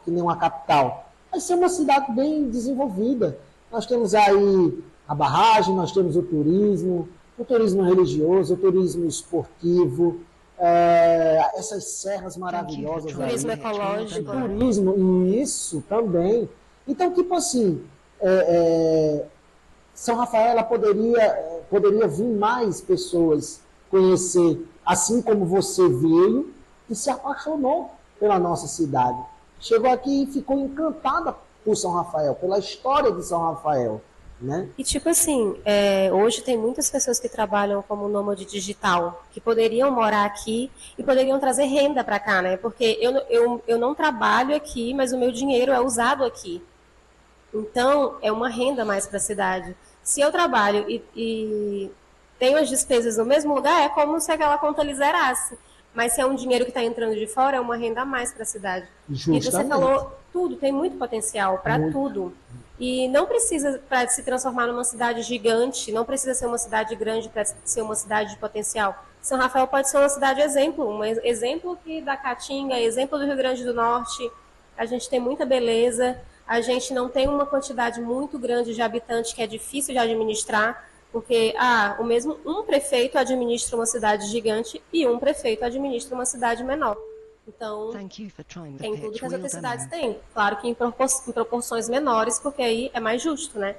que nem uma capital, mas ser uma cidade bem desenvolvida. Nós temos aí a barragem, nós temos o turismo religioso, o turismo esportivo, essas serras maravilhosas. Turismo ecológico. Turismo, isso também. Então, tipo assim, São Rafael ela poderia vir mais pessoas conhecer, assim como você veio e se apaixonou pela nossa cidade. chegou aqui e ficou encantada por São Rafael, pela história de São Rafael, né? E tipo assim, hoje tem muitas pessoas que trabalham como nômade digital, que poderiam morar aqui e poderiam trazer renda para cá, né? Porque eu não trabalho aqui, mas o meu dinheiro é usado aqui. Então, é uma renda mais para a cidade. Se eu trabalho e tenho as despesas no mesmo lugar, é como se aquela conta lhe zerasse. Mas se é um dinheiro que está entrando de fora, é uma renda a mais para a cidade. Justamente. E você falou tudo, tem muito potencial para tudo. E não precisa, para se transformar numa cidade gigante, não precisa ser uma cidade grande para ser uma cidade de potencial. São Rafael pode ser uma cidade exemplo, um exemplo aqui da Caatinga, exemplo do Rio Grande do Norte. A gente tem muita beleza, a gente não tem uma quantidade muito grande de habitantes que é difícil de administrar, porque um prefeito administra uma cidade gigante e um prefeito administra uma cidade menor. Então, tem tudo que as outras cidades têm. Claro que em proporções menores, porque aí é mais justo, né?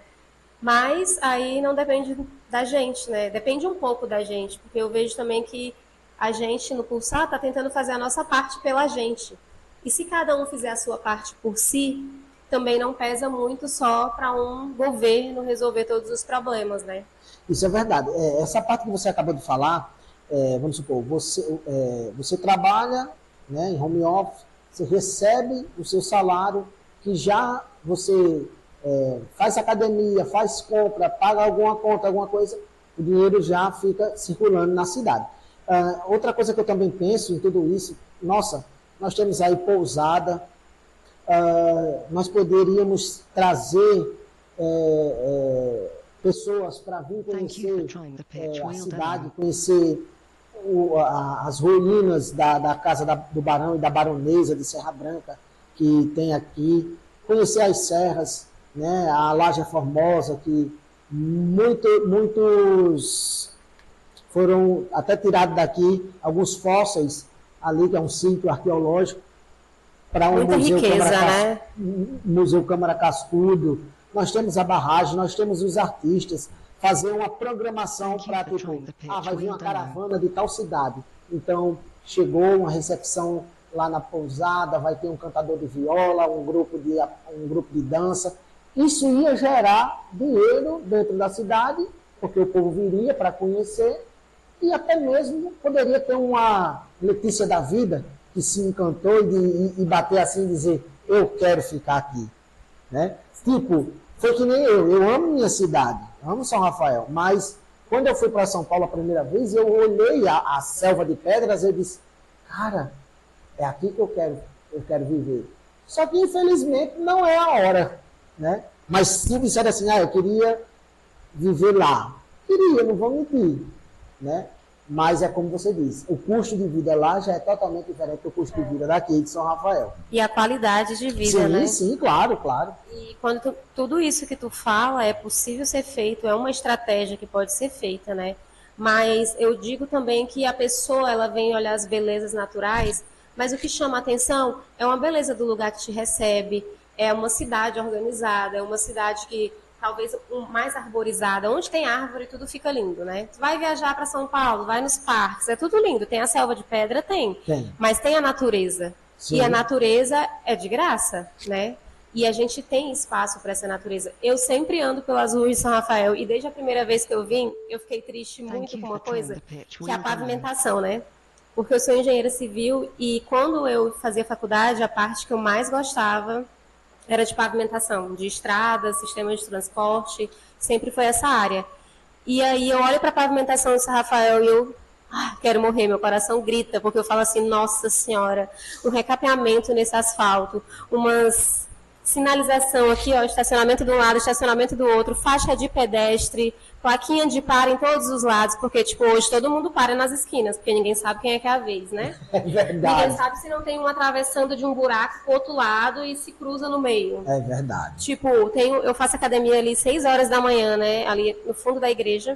Mas aí não depende da gente, né? Depende um pouco da gente, porque eu vejo também que a gente no Pulsar está tentando fazer a nossa parte pela gente. E se cada um fizer a sua parte por si, também não pesa muito só para um governo resolver todos os problemas, né? Isso é verdade. Essa parte que você acabou de falar, vamos supor, você trabalha, né, em home office, você recebe o seu salário, que já você faz academia, faz compra, paga alguma conta, alguma coisa, o dinheiro já fica circulando na cidade. Outra coisa que eu também penso em tudo isso, nossa, nós temos aí pousada, nós poderíamos trazer pessoas para vir conhecer a cidade, conhecer as ruínas da casa do Barão e da Baronesa de Serra Branca, que tem aqui, conhecer as serras, né, a Laje Formosa, que muitos foram até tirados daqui, alguns fósseis ali, que é um sítio arqueológico, para um museu Câmara Cascudo. Nós temos a barragem, nós temos os artistas, fazer uma programação para, tipo, vai vir uma caravana de tal cidade. Então, chegou uma recepção lá na pousada, vai ter um cantador de viola, um grupo de dança. Isso ia gerar dinheiro dentro da cidade, porque o povo viria para conhecer, e até mesmo poderia ter uma Letícia da vida, que se encantou e bater assim e dizer, eu quero ficar aqui, né? Tipo, foi que nem eu amo minha cidade, amo São Rafael, mas quando eu fui para São Paulo a primeira vez, eu olhei a selva de pedras e eu disse, cara, é aqui que eu quero viver. Só que, infelizmente, não é a hora, né? Mas se disser assim, eu queria viver lá, não vou mentir, né? Mas é como você disse, o custo de vida lá já é totalmente diferente do custo de vida daqui de São Rafael. E a qualidade de vida, né? Sim, claro. E quando tudo isso que tu fala é possível ser feito, é uma estratégia que pode ser feita, né? Mas eu digo também que a pessoa, ela vem olhar as belezas naturais, mas o que chama a atenção é uma beleza do lugar que te recebe, é uma cidade organizada, é uma cidade que talvez mais arborizada, onde tem árvore tudo fica lindo, né? Tu vai viajar para São Paulo, vai nos parques, é tudo lindo, tem a selva de pedra, tem. Mas tem a natureza. Sim. E a natureza é de graça, né? E a gente tem espaço para essa natureza. Eu sempre ando pelas ruas de São Rafael e desde a primeira vez que eu vim, eu fiquei triste muito com uma coisa, que é a pavimentação, né? Porque eu sou engenheira civil e quando eu fazia faculdade, a parte que eu mais gostava era de pavimentação, de estradas, sistemas de transporte, sempre foi essa área. E aí eu olho para a pavimentação de São Rafael e eu quero morrer, meu coração grita, porque eu falo assim, nossa senhora, um recapeamento nesse asfalto, umas sinalização aqui, ó, estacionamento de um lado, estacionamento do outro, faixa de pedestre, plaquinha de para em todos os lados, porque, tipo, hoje todo mundo para nas esquinas, porque ninguém sabe quem é que é a vez, né? É verdade. Ninguém sabe se não tem um atravessando de um buraco pro outro lado e se cruza no meio. É verdade. Tipo, eu faço academia ali 6 horas da manhã, né? Ali no fundo da igreja.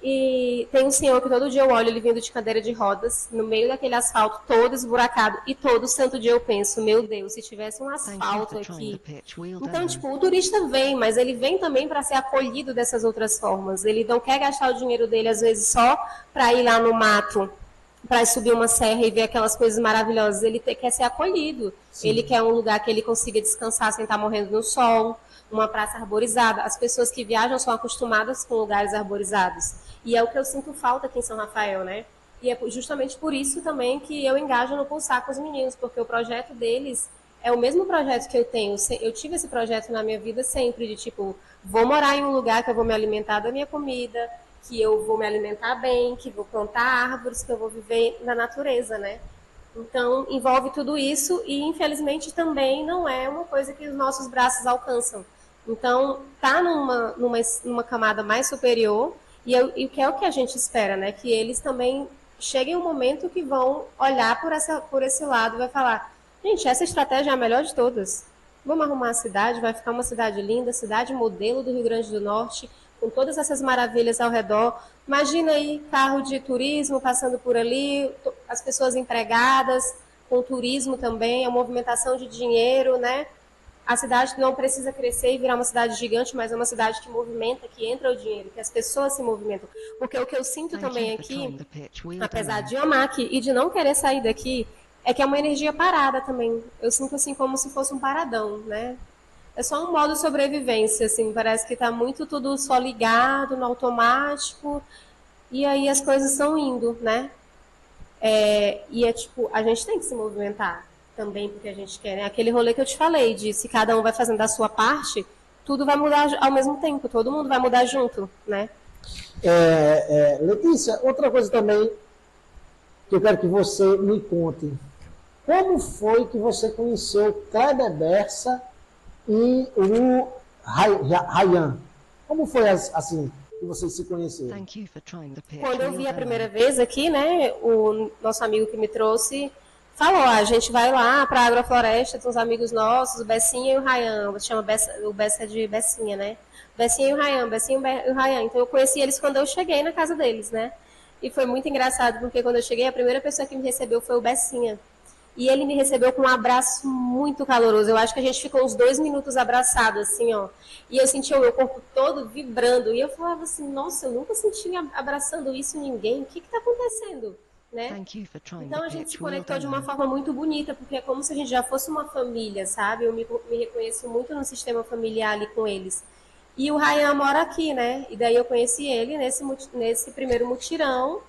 E tem um senhor que todo dia eu olho ele vindo de cadeira de rodas, no meio daquele asfalto todo esburacado, e todo santo dia eu penso, meu Deus, se tivesse um asfalto aqui. Então, tipo, o turista vem, mas ele vem também para ser acolhido dessas outras formas. Ele não quer gastar o dinheiro dele, às vezes, só para ir lá no mato para subir uma serra e ver aquelas coisas maravilhosas. Ele quer ser acolhido. Sim. Ele quer um lugar que ele consiga descansar sem estar morrendo no sol, uma praça arborizada. As pessoas que viajam são acostumadas com lugares arborizados. E é o que eu sinto falta aqui em São Rafael, né? E é justamente por isso também que eu engajo no Pulsar com os meninos, porque o projeto deles é o mesmo projeto que eu tenho. Eu tive esse projeto na minha vida sempre, de tipo, vou morar em um lugar que eu vou me alimentar da minha comida, que eu vou me alimentar bem, que vou plantar árvores, que eu vou viver na natureza, né? Então, envolve tudo isso e, infelizmente, também não é uma coisa que os nossos braços alcançam. Então, tá numa camada mais superior e o que é o que a gente espera, né? Que eles também cheguem um momento que vão olhar por esse lado e vai falar, gente, essa estratégia é a melhor de todas. Vamos arrumar a cidade, vai ficar uma cidade linda, cidade modelo do Rio Grande do Norte, com todas essas maravilhas ao redor. Imagina aí carro de turismo passando por ali, as pessoas empregadas, com turismo também, a movimentação de dinheiro, né? A cidade não precisa crescer e virar uma cidade gigante, mas é uma cidade que movimenta, que entra o dinheiro, que as pessoas se movimentam. Porque o que eu sinto também aqui, apesar de amar aqui e de não querer sair daqui, é que é uma energia parada também. Eu sinto assim como se fosse um paradão, né? É só um modo de sobrevivência, assim, parece que está muito tudo só ligado no automático, e aí as coisas estão indo, né? E é tipo, a gente tem que se movimentar também porque a gente quer, né? Aquele rolê que eu te falei, de se cada um vai fazendo a sua parte, tudo vai mudar ao mesmo tempo, todo mundo vai mudar junto, né? Letícia, outra coisa também que eu quero que você me conte. Como foi que você conheceu Kleber Bersa e o Ryan? Como foi assim que vocês se conheceram? Quando eu vi a primeira vez aqui, né, o nosso amigo que me trouxe falou, a gente vai lá para a agrofloresta, tem uns amigos nossos, o Bessinha e o Ryan, chama o Bessa de Bessinha, né? Bessinha e o Ryan, Bessinha e o Ryan. Então eu conheci eles quando eu cheguei na casa deles, né? E foi muito engraçado, porque quando eu cheguei, a primeira pessoa que me recebeu foi o Bessinha. E ele me recebeu com um abraço muito caloroso. Eu acho que a gente ficou uns 2 minutos abraçados, assim, ó. E eu senti o meu corpo todo vibrando. E eu falava assim, nossa, eu nunca senti abraçando isso em ninguém. O que está acontecendo? Né? Então a gente se conectou de uma forma muito bonita, porque é como se a gente já fosse uma família, sabe? Eu me reconheço muito no sistema familiar ali com eles. E o Ryan mora aqui, né? E daí eu conheci ele nesse primeiro mutirão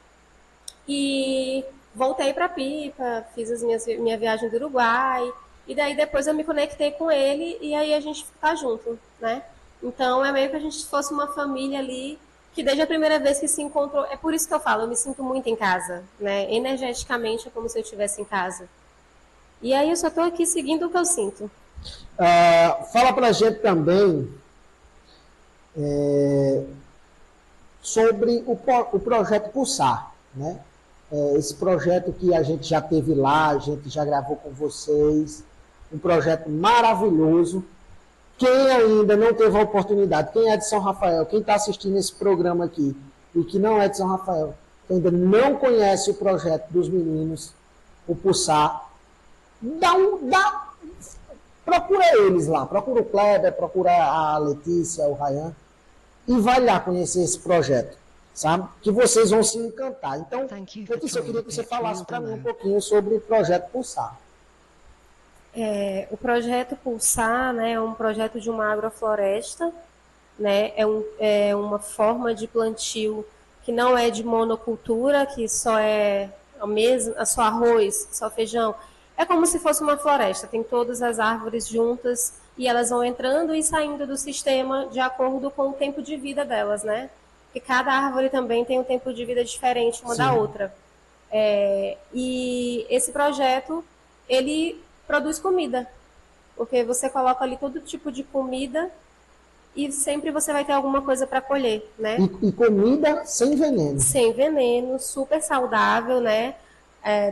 e voltei para Pipa, fiz minha viagem do Uruguai, e daí depois eu me conectei com ele e aí a gente fica junto, né? Então é meio que a gente fosse uma família ali, que desde a primeira vez que se encontrou, é por isso que eu falo, eu me sinto muito em casa, né? Energeticamente é como se eu estivesse em casa. E aí eu só estou aqui seguindo o que eu sinto. Fala pra gente também sobre o projeto Pulsar, né? Esse projeto que a gente já teve lá, a gente já gravou com vocês, um projeto maravilhoso. Quem ainda não teve a oportunidade, quem é de São Rafael, quem está assistindo esse programa aqui e que não é de São Rafael, que ainda não conhece o projeto dos meninos, o Pulsar, procura eles lá, procura o Kleber, procura a Letícia, o Ryan, e vai lá conhecer esse projeto, sabe? Que vocês vão se encantar. Então, Letícia, eu queria que você falasse para mim um pouquinho sobre o projeto Pulsar. O projeto Pulsar, né, é um projeto de uma agrofloresta, né, é uma forma de plantio que não é de monocultura, que só é só arroz, só feijão. É como se fosse uma floresta, tem todas as árvores juntas e elas vão entrando e saindo do sistema de acordo com o tempo de vida delas, né? Porque cada árvore também tem um tempo de vida diferente uma da outra. E esse projeto, ele produz comida, porque você coloca ali todo tipo de comida e sempre você vai ter alguma coisa para colher, né? E comida sem veneno. Sem veneno, super saudável, né?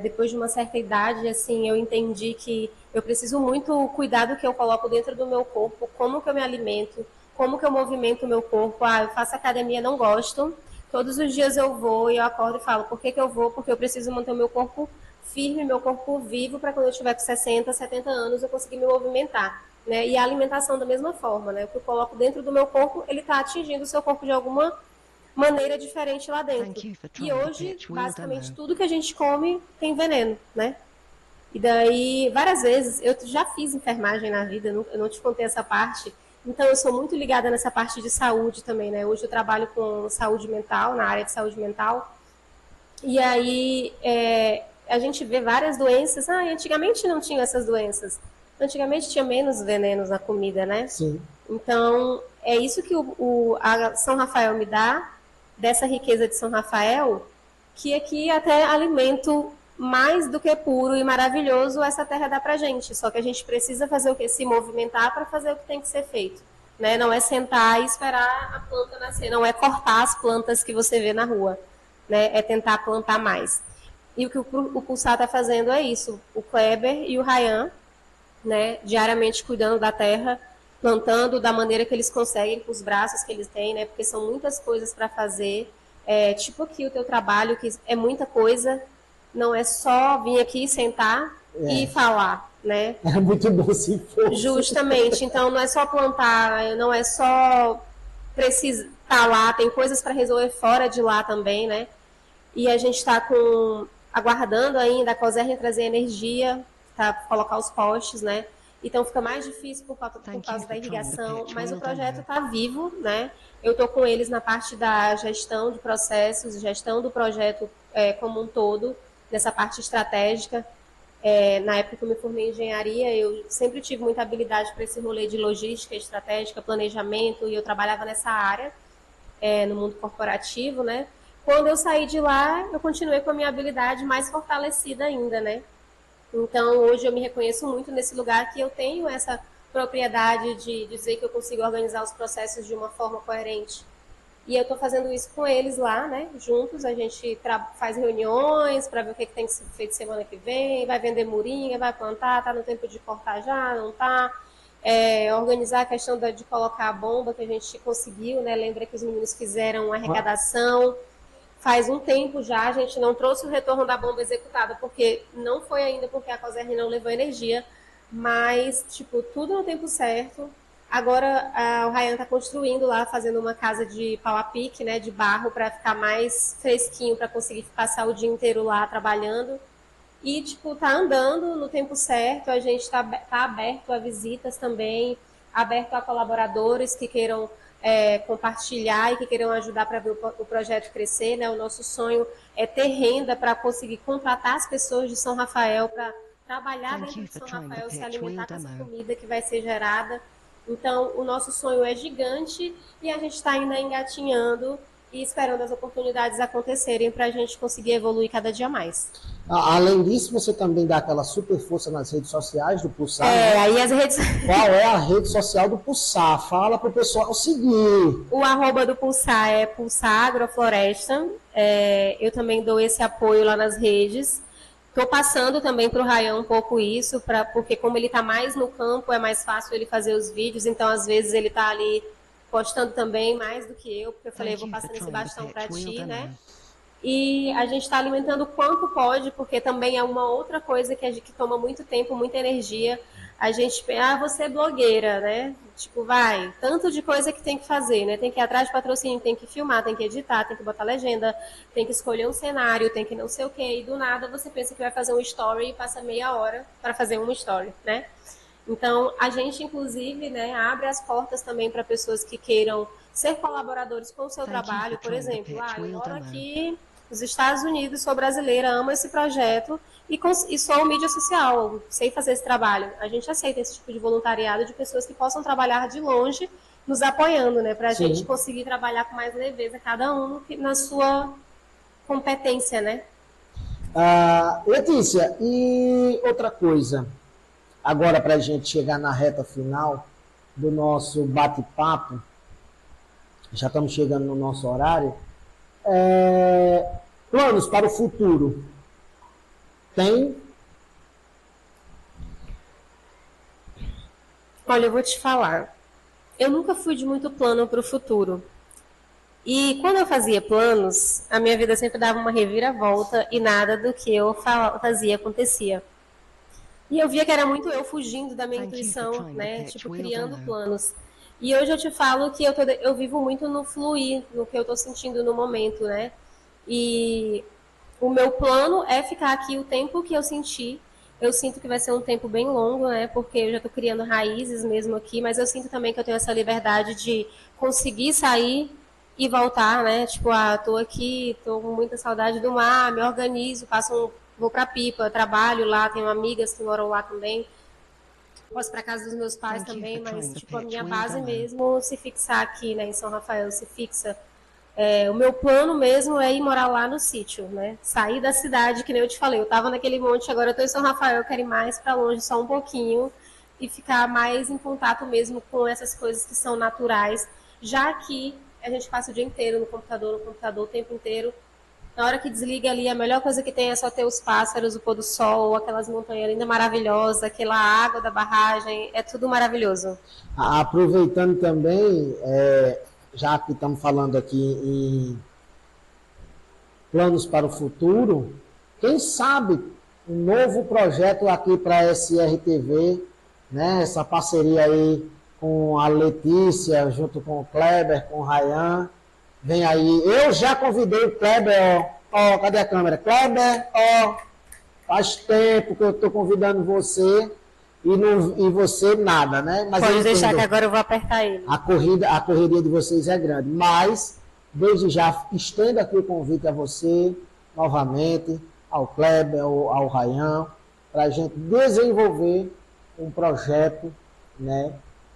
Depois de uma certa idade, assim, eu entendi que eu preciso muito cuidar do que eu coloco dentro do meu corpo, como que eu me alimento, como que eu movimento o meu corpo. Eu faço academia, não gosto. Todos os dias eu vou e eu acordo e falo, por que eu vou? Porque eu preciso manter o meu corpo firme, meu corpo vivo, para quando eu tiver com 60, 70 anos eu conseguir me movimentar, né? E a alimentação da mesma forma, né? O que eu coloco dentro do meu corpo, ele está atingindo o seu corpo de alguma maneira diferente lá dentro. E hoje, basicamente, tudo que a gente come tem veneno, né? E daí, várias vezes, eu já fiz enfermagem na vida, eu não te contei essa parte, então eu sou muito ligada nessa parte de saúde também, né? Hoje eu trabalho com saúde mental, na área de saúde mental, e aí a gente vê várias doenças. Antigamente não tinha essas doenças, antigamente tinha menos venenos na comida, né? Sim. Então, é isso que a São Rafael me dá, dessa riqueza de São Rafael, que aqui até alimento mais do que puro e maravilhoso essa terra dá pra gente. Só que a gente precisa fazer o quê? Se movimentar para fazer o que tem que ser feito. Né? Não é sentar e esperar a planta nascer, não é cortar as plantas que você vê na rua. Né? É tentar plantar mais. E o que o Pulsar está fazendo é isso. O Kleber e o Ryan, né, diariamente cuidando da terra, plantando da maneira que eles conseguem, com os braços que eles têm, né, porque são muitas coisas para fazer. Tipo aqui o teu trabalho, que é muita coisa, não é só vir aqui, sentar e falar, né? É muito bom se for. Justamente, então não é só plantar, não é só precisar estar lá, tem coisas para resolver fora de lá também, né? E a gente está aguardando ainda a COSERN trazer energia para colocar os postes, né? Então fica mais difícil por causa da irrigação, mas o projeto está vivo, né? Eu estou com eles na parte da gestão de processos, gestão do projeto como um todo, nessa parte estratégica. Na época que eu me formei em engenharia, eu sempre tive muita habilidade para esse rolê de logística, estratégica, planejamento, e eu trabalhava nessa área, no mundo corporativo, né? Quando eu saí de lá, eu continuei com a minha habilidade mais fortalecida ainda, né? Então, hoje eu me reconheço muito nesse lugar que eu tenho essa propriedade de dizer que eu consigo organizar os processos de uma forma coerente. E eu estou fazendo isso com eles lá, né? Juntos, a gente faz reuniões para ver o que tem que ser feito semana que vem, vai vender murinha, vai plantar, está no tempo de cortar já, não está. Organizar a questão de colocar a bomba que a gente conseguiu, né? Lembra que os meninos fizeram uma arrecadação. Faz um tempo já, a gente não trouxe o retorno da bomba executada, porque não foi ainda porque a COSERN não levou energia, mas, tipo, tudo no tempo certo. Agora, o Ryan está construindo lá, fazendo uma casa de pau a pique, né, de barro, para ficar mais fresquinho, para conseguir passar o dia inteiro lá trabalhando. E, tipo, tá andando no tempo certo, a gente tá aberto a visitas também, aberto a colaboradores que queiram compartilhar e que queiram ajudar para ver o projeto crescer, né? O nosso sonho é ter renda para conseguir contratar as pessoas de São Rafael para trabalhar dentro de São Rafael, se alimentar com essa comida que vai ser gerada. Então, o nosso sonho é gigante e a gente está ainda engatinhando e esperando as oportunidades acontecerem para a gente conseguir evoluir cada dia mais. Além disso, você também dá aquela super força nas redes sociais do Pulsar. Né? Aí as redes... Qual é a rede social do Pulsar? Fala para o pessoal seguir. O @ do Pulsar é Pulsar Agrofloresta. Eu também dou esse apoio lá nas redes. Estou passando também para o Ryan um pouco isso, porque como ele está mais no campo, é mais fácil ele fazer os vídeos, então às vezes ele está ali postando também mais do que eu, porque eu falei, vou passando esse bastão para ti, né? E a gente está alimentando o quanto pode, porque também é uma outra coisa que toma muito tempo, muita energia. A gente, você é blogueira, né? Tipo, tanto de coisa que tem que fazer, né? Tem que ir atrás de patrocínio, tem que filmar, tem que editar, tem que botar legenda, tem que escolher um cenário, tem que não sei o quê. E do nada você pensa que vai fazer um story e passa meia hora para fazer uma story, né? Então, a gente, inclusive, né, abre as portas também para pessoas que queiram ser colaboradores com o seu trabalho. Por exemplo, eu moro aqui nos Estados Unidos, sou brasileira, amo esse projeto e sou mídia social, sei fazer esse trabalho. A gente aceita esse tipo de voluntariado de pessoas que possam trabalhar de longe, nos apoiando, né, para a gente conseguir trabalhar com mais leveza, cada um na sua competência, né? Letícia, e outra coisa, agora para a gente chegar na reta final do nosso bate-papo, já estamos chegando no nosso horário, planos para o futuro, tem? Olha, eu vou te falar, eu nunca fui de muito plano para o futuro. E quando eu fazia planos, a minha vida sempre dava uma reviravolta e nada do que eu fazia acontecia. E eu via que era muito eu fugindo da minha intuição, né? Tipo, criando planos. E hoje eu te falo que eu vivo muito no fluir, no que eu estou sentindo no momento, né? E o meu plano é ficar aqui o tempo que eu sentir. Eu sinto que vai ser um tempo bem longo, né? Porque eu já estou criando raízes mesmo aqui, mas eu sinto também que eu tenho essa liberdade de conseguir sair e voltar, né? Tipo, tô aqui, tô com muita saudade do mar, me organizo, vou pra Pipa, trabalho lá, tenho amigas que moram lá também. Posso ir pra casa dos meus pais também, mas tipo, a minha base mesmo se fixar aqui, né, em São Rafael, se fixa. O meu plano mesmo é ir morar lá no sítio, né? Sair da cidade, que nem eu te falei, eu tava naquele monte, agora eu tô em São Rafael, eu quero ir mais pra longe só um pouquinho e ficar mais em contato mesmo com essas coisas que são naturais, já que a gente passa o dia inteiro no computador o tempo inteiro. Na hora que desliga ali, a melhor coisa que tem é só ter os pássaros, o pôr do sol, aquelas montanhas lindas maravilhosas, aquela água da barragem, é tudo maravilhoso. Aproveitando também, já que estamos falando aqui em planos para o futuro, quem sabe um novo projeto aqui para a SRTV, né? Essa parceria aí com a Letícia, junto com o Kleber, com o Rayan, vem aí. Eu já convidei o Kleber, cadê a câmera? Kleber, faz tempo que eu estou convidando você e você nada, né? Mas pode deixar que agora eu vou apertar ele. A correria de vocês é grande, mas desde já estendo aqui o convite a você, novamente, ao Kleber, ao Rayan, para a gente desenvolver um projeto, né?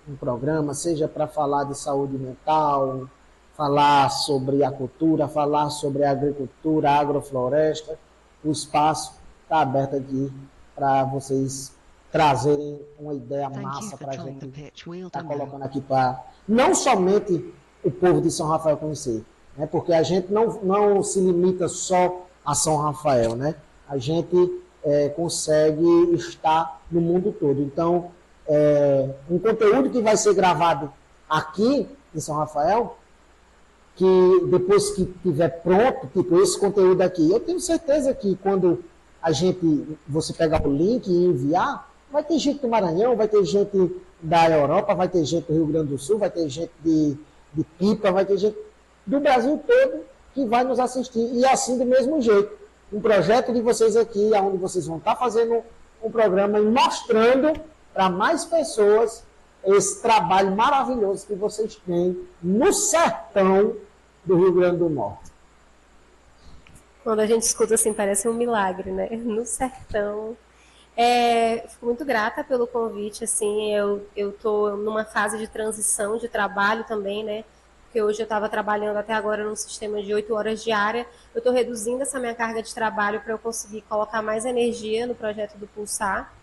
Um programa, seja para falar de saúde mental, falar sobre a cultura, falar sobre a agricultura, a agrofloresta. O espaço está aberto aqui para vocês trazerem uma ideia massa para a gente estar colocando aqui para não somente o povo de São Rafael conhecer, né? Porque a gente não se limita só a São Rafael, né? A gente consegue estar no mundo todo. Então, um conteúdo que vai ser gravado aqui em São Rafael, que depois que estiver pronto, tipo esse conteúdo aqui, eu tenho certeza que quando você pegar o link e enviar, vai ter gente do Maranhão, vai ter gente da Europa, vai ter gente do Rio Grande do Sul, vai ter gente de Pipa, vai ter gente do Brasil todo que vai nos assistir. E assim do mesmo jeito, um projeto de vocês aqui, onde vocês vão estar fazendo um programa e mostrando para mais pessoas esse trabalho maravilhoso que vocês têm no sertão do Rio Grande do Norte. Quando a gente escuta assim, parece um milagre, né? No sertão. Fico muito grata pelo convite, assim, eu estou numa fase de transição de trabalho também, né? Porque hoje eu estava trabalhando até agora num sistema de 8 horas diária. Eu estou reduzindo essa minha carga de trabalho para eu conseguir colocar mais energia no projeto do Pulsar,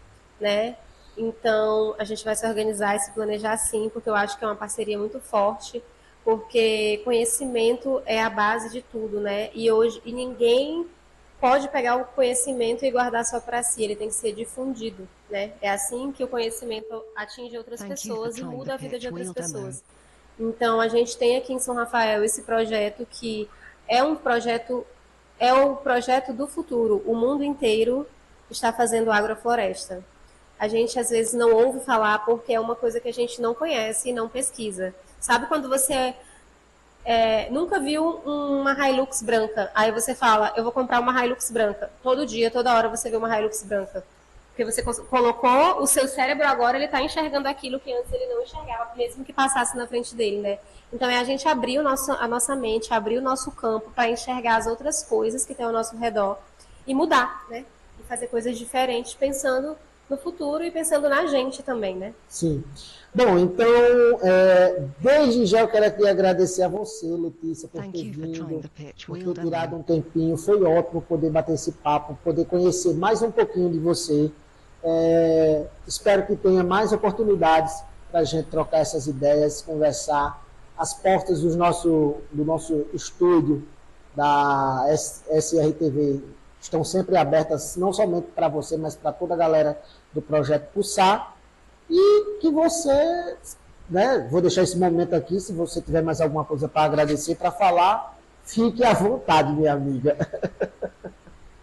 né? Então, a gente vai se organizar e se planejar sim, porque eu acho que é uma parceria muito forte, porque conhecimento é a base de tudo, né? E ninguém pode pegar o conhecimento e guardar só para si, ele tem que ser difundido, né? É assim que o conhecimento atinge outras pessoas e muda a vida de outras pessoas. Então, a gente tem aqui em São Rafael esse projeto que é o projeto do futuro. O mundo inteiro está fazendo agrofloresta. A gente, às vezes, não ouve falar porque é uma coisa que a gente não conhece e não pesquisa. Sabe quando você nunca viu uma Hilux branca? Aí você fala, eu vou comprar uma Hilux branca. Todo dia, toda hora você vê uma Hilux branca. Porque você colocou o seu cérebro agora, ele está enxergando aquilo que antes ele não enxergava, mesmo que passasse na frente dele, né? Então, é a gente abrir a nossa mente, abrir o nosso campo para enxergar as outras coisas que tem ao nosso redor e mudar, né? E fazer coisas diferentes, pensando no futuro e pensando na gente também, né? Sim. Bom, então, desde já eu quero aqui agradecer a você, Letícia, por ter vindo, por ter tirado um tempinho. Foi ótimo poder bater esse papo, poder conhecer mais um pouquinho de você. Espero que tenha mais oportunidades para a gente trocar essas ideias, conversar. As portas do nosso estúdio da SRTV estão sempre abertas, não somente para você, mas para toda a galera do Projeto Pulsar. E que você, né, vou deixar esse momento aqui, se você tiver mais alguma coisa para agradecer, para falar, fique à vontade, minha amiga.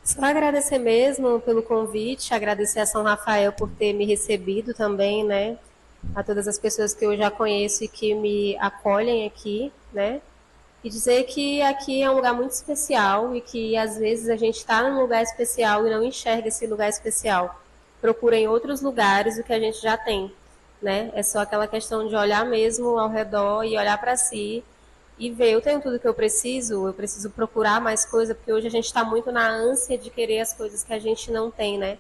Só agradecer mesmo pelo convite, agradecer a São Rafael por ter me recebido também, né? a todas as pessoas que eu já conheço e que me acolhem aqui, né? E dizer que aqui é um lugar muito especial e que às vezes a gente está num lugar especial e não enxerga esse lugar especial. Procura em outros lugares o que a gente já tem, né? É só aquela questão de olhar mesmo ao redor e olhar para si e ver, eu tenho tudo que eu preciso procurar mais coisa, porque hoje a gente está muito na ânsia de querer as coisas que a gente não tem, né?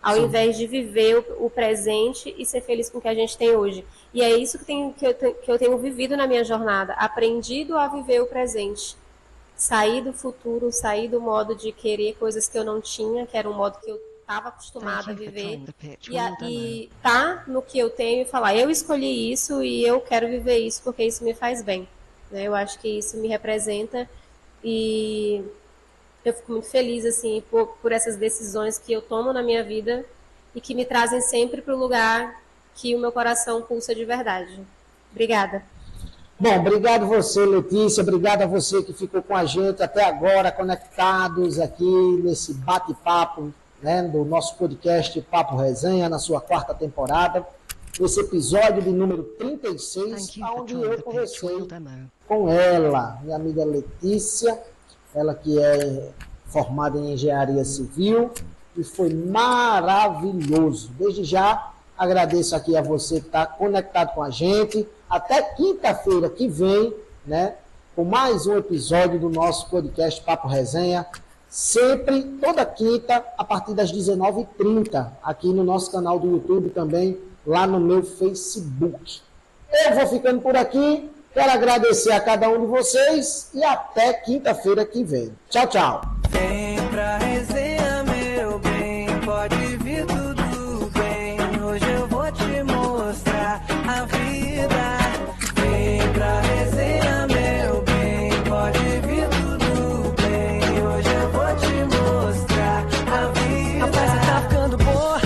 Ao Sim. invés de viver o presente e ser feliz com o que a gente tem hoje. E é isso que eu tenho vivido na minha jornada, aprendido a viver o presente. Sair do futuro, sair do modo de querer coisas que eu não tinha, que era um modo que eu estava acostumada a viver, e tá no que eu tenho e falar, eu escolhi isso e eu quero viver isso porque isso me faz bem. Né? Eu acho que isso me representa e eu fico muito feliz assim, por essas decisões que eu tomo na minha vida e que me trazem sempre para o lugar que o meu coração pulsa de verdade. Obrigada. Bom, obrigado você, Letícia, obrigado a você que ficou com a gente até agora, conectados aqui nesse bate-papo, né, do nosso podcast Papo Resenha, na sua 4ª temporada, esse episódio de número 36, onde eu conversei com ela, minha amiga Letícia, ela que é formada em engenharia civil, e foi maravilhoso. Desde já, agradeço aqui a você que está conectado com a gente. Até quinta-feira que vem, né, com mais um episódio do nosso podcast Papo Resenha, sempre, toda quinta, a partir das 19h30, aqui no nosso canal do YouTube também, lá no meu Facebook. Eu vou ficando por aqui. Quero agradecer a cada um de vocês e até quinta-feira que vem. Tchau, tchau. Vem pra resenha, meu bem, pode vir tudo bem. Hoje eu vou te mostrar a vida. Vem pra resenha, meu bem, pode vir tudo bem. Hoje eu vou te mostrar a vida. A festa tá ficando boa,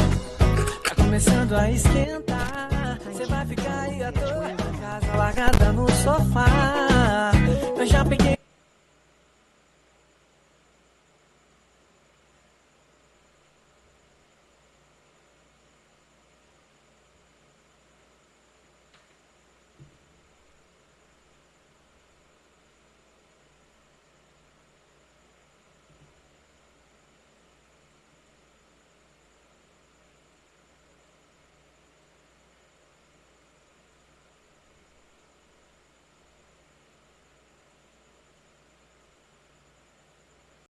tá começando a esquentar. Você vai ficar aí à toa, casa largada no sofá. Eu já peguei